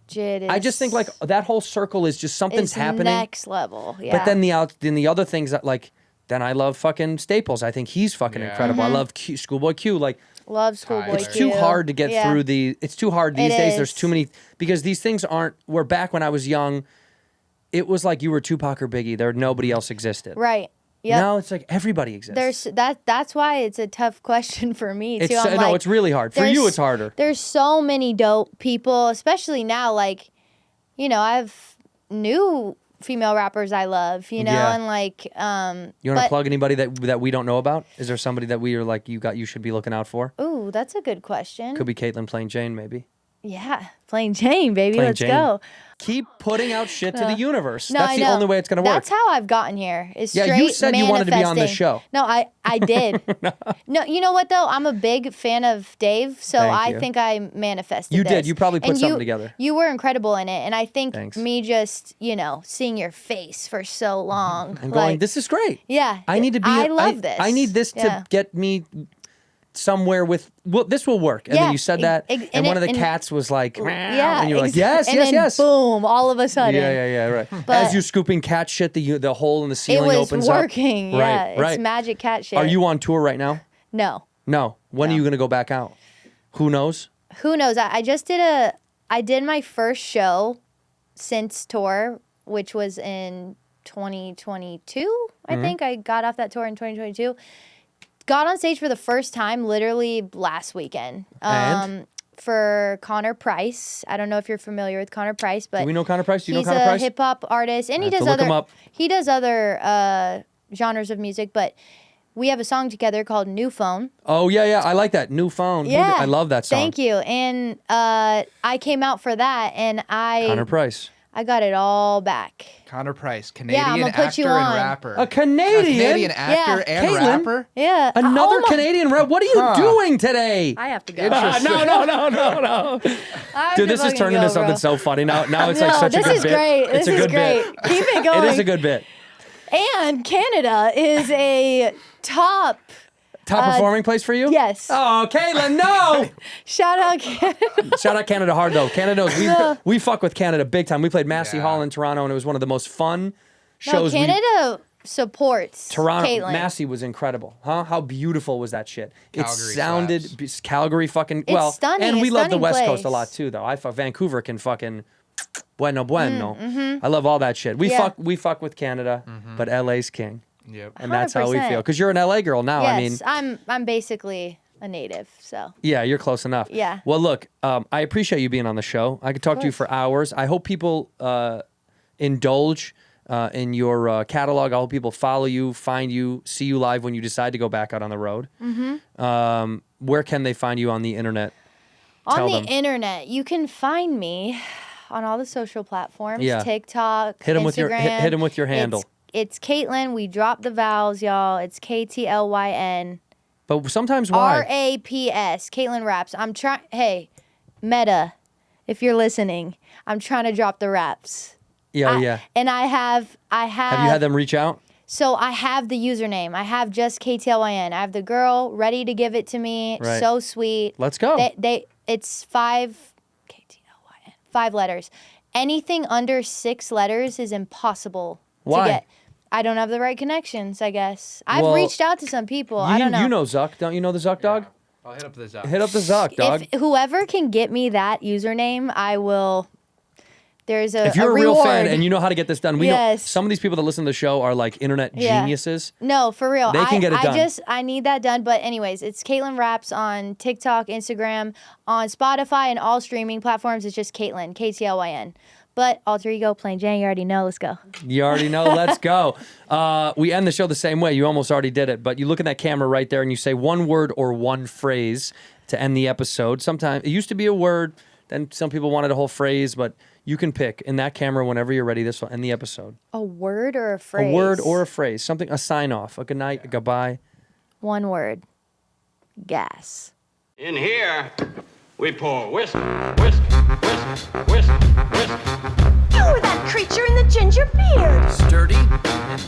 Jid is, I just think like that whole circle is just something's is happening. next level. Yeah. But then the other things that like then I love fucking Staples. I think he's fucking Yeah. incredible. I love Schoolboy Q. Like love Schoolboy It's it's Q. too hard to get Yeah. through the. It's too hard these It days. There's is. too many because these things aren't. We're back when I was young. It was like you were Tupac or Biggie. Nobody else existed. Right. Yep. Now it's like everybody exists. That's why it's a tough question for me too. It's, no, it's really hard. For you, it's harder. There's so many dope people, especially now. Like, you know, I have new female rappers I love. You know, and like. You want to plug anybody that we don't know about? Is there somebody that we are like you should be looking out for? Ooh, that's a good question. Could be KTLYN playing Jayne, maybe. Yeah, playing Jayne, baby. Playing Let's Jayne. go. Keep putting out shit to the universe. No, That's the only way it's going to work. That's how I've gotten here. Is straight you said you wanted to be on this show. No, I did. No, you know what though? I'm a big fan of Dave, so I think I manifested You this. did. You probably put And something together. You were incredible in it, and I think me just, you know, seeing your face for so long and going, this is great. Yeah, I need to be. I love this. I need this to get me somewhere with. Well, this will work. And then you said that, and one of the cats was like, and you're like, yes, and yes, then yes. Boom! All of a sudden. Yeah, right. But as you're scooping cat shit, the hole in the ceiling it was opens working. up. Yeah, Right. It's magic cat shit. Are you on tour right now? No. When are you going to go back out? Who knows? Who knows? I just did I did my first show since tour, which was in 2022. I think I got off that tour in 2022. Got on stage for the first time literally last weekend. For Connor Price. I don't know if you're familiar with Connor Price, but do we know Connor Price? Do you know he's Connor Price? a hip hop artist, and he does other genres of music. But we have a song together called New Phone. Oh yeah, I like that New Phone. Yeah, I love that song. Thank you. And I came out for that, and Connor Price. I got it all back. Connor Price, Canadian I'ma put you actor and on. rapper. A Canadian actor and KTLYN? rapper? Yeah. Another Canadian rap. What are you doing today? I have to go. No. Dude, this is turning into something so funny now. Now it's like such a good bit. This is great. It's a good bit. Keep it going. It is a good bit. And Canada is a top performing place for you? Yes. Oh, KTLYN, no! Shout out Canada. Shout out Canada hard, though. We fuck with Canada big time. We played Massey Hall in Toronto, and it was one of the most fun shows. Canada supports Toronto. KTLYN. Massey was incredible. Huh? How beautiful was that shit? Calgary it sounded... slaps. Calgary fucking... It's stunning. And we It's love the stunning West place. Coast a lot, too, though. Vancouver can fucking... Bueno. I love all that shit. We fuck with Canada, but LA's king. Yep. And that's how we 100%. feel. Because you're an LA girl now. Yes, I mean... I'm basically a native, so. Yeah, you're close enough. Yeah. Well, look, I appreciate you being on the show. I could talk to you for hours. I hope people indulge in your catalog. I hope people follow you, find you, see you live when you decide to go back out on the road. Where can they find you on the internet? On the internet, you can find me on all the social platforms. Yeah. TikTok, Hit 'em Instagram. hit 'em with your handle. It's KTLYN. We dropped the vowels, y'all. It's KTLYN. But sometimes why? RAPS. KTLYN Raps. I'm trying. Hey, Meta, if you're listening, I'm trying to drop the raps. Yeah. And I have. Have you had them reach out? So I have the username. I have just KTLYN. I have the girl ready to give it to me. Right. So sweet. Let's go. It's 5 KTLYN. 5 letters. Anything under 6 letters is impossible Why? to get. I don't have the right connections, I guess. I've reached out to some people. I don't know. You know Zuck. Don't you know the Zuck dog? I'll hit up the Zuck. Hit up the Zuck, dog. If whoever can get me that username, I will. There's a If you're a real fan and you know how to get this done, we know some of these people that listen to the show are like internet geniuses. No, for real. They can get it done. I need that done. But anyways, it's KTLYN Raps on TikTok, Instagram, on Spotify, and all streaming platforms. It's just KTLYN, KTLYN. But alter ego playing Jayne, you already know. Let's go. You already know. Let's go. We end the show the same way. You almost already did it. But you look at that camera right there and you say one word or one phrase to end the episode. Sometimes it used to be a word. Then some people wanted a whole phrase. But you can pick in that camera whenever you're ready. This will end the episode. A word or a phrase? A word or a phrase. Something, a sign off. A good night, a goodbye. One word. Gas. In here, we pour whisk, whisk, whisk, whisk, whisk. You were that creature in the ginger beard. Sturdy and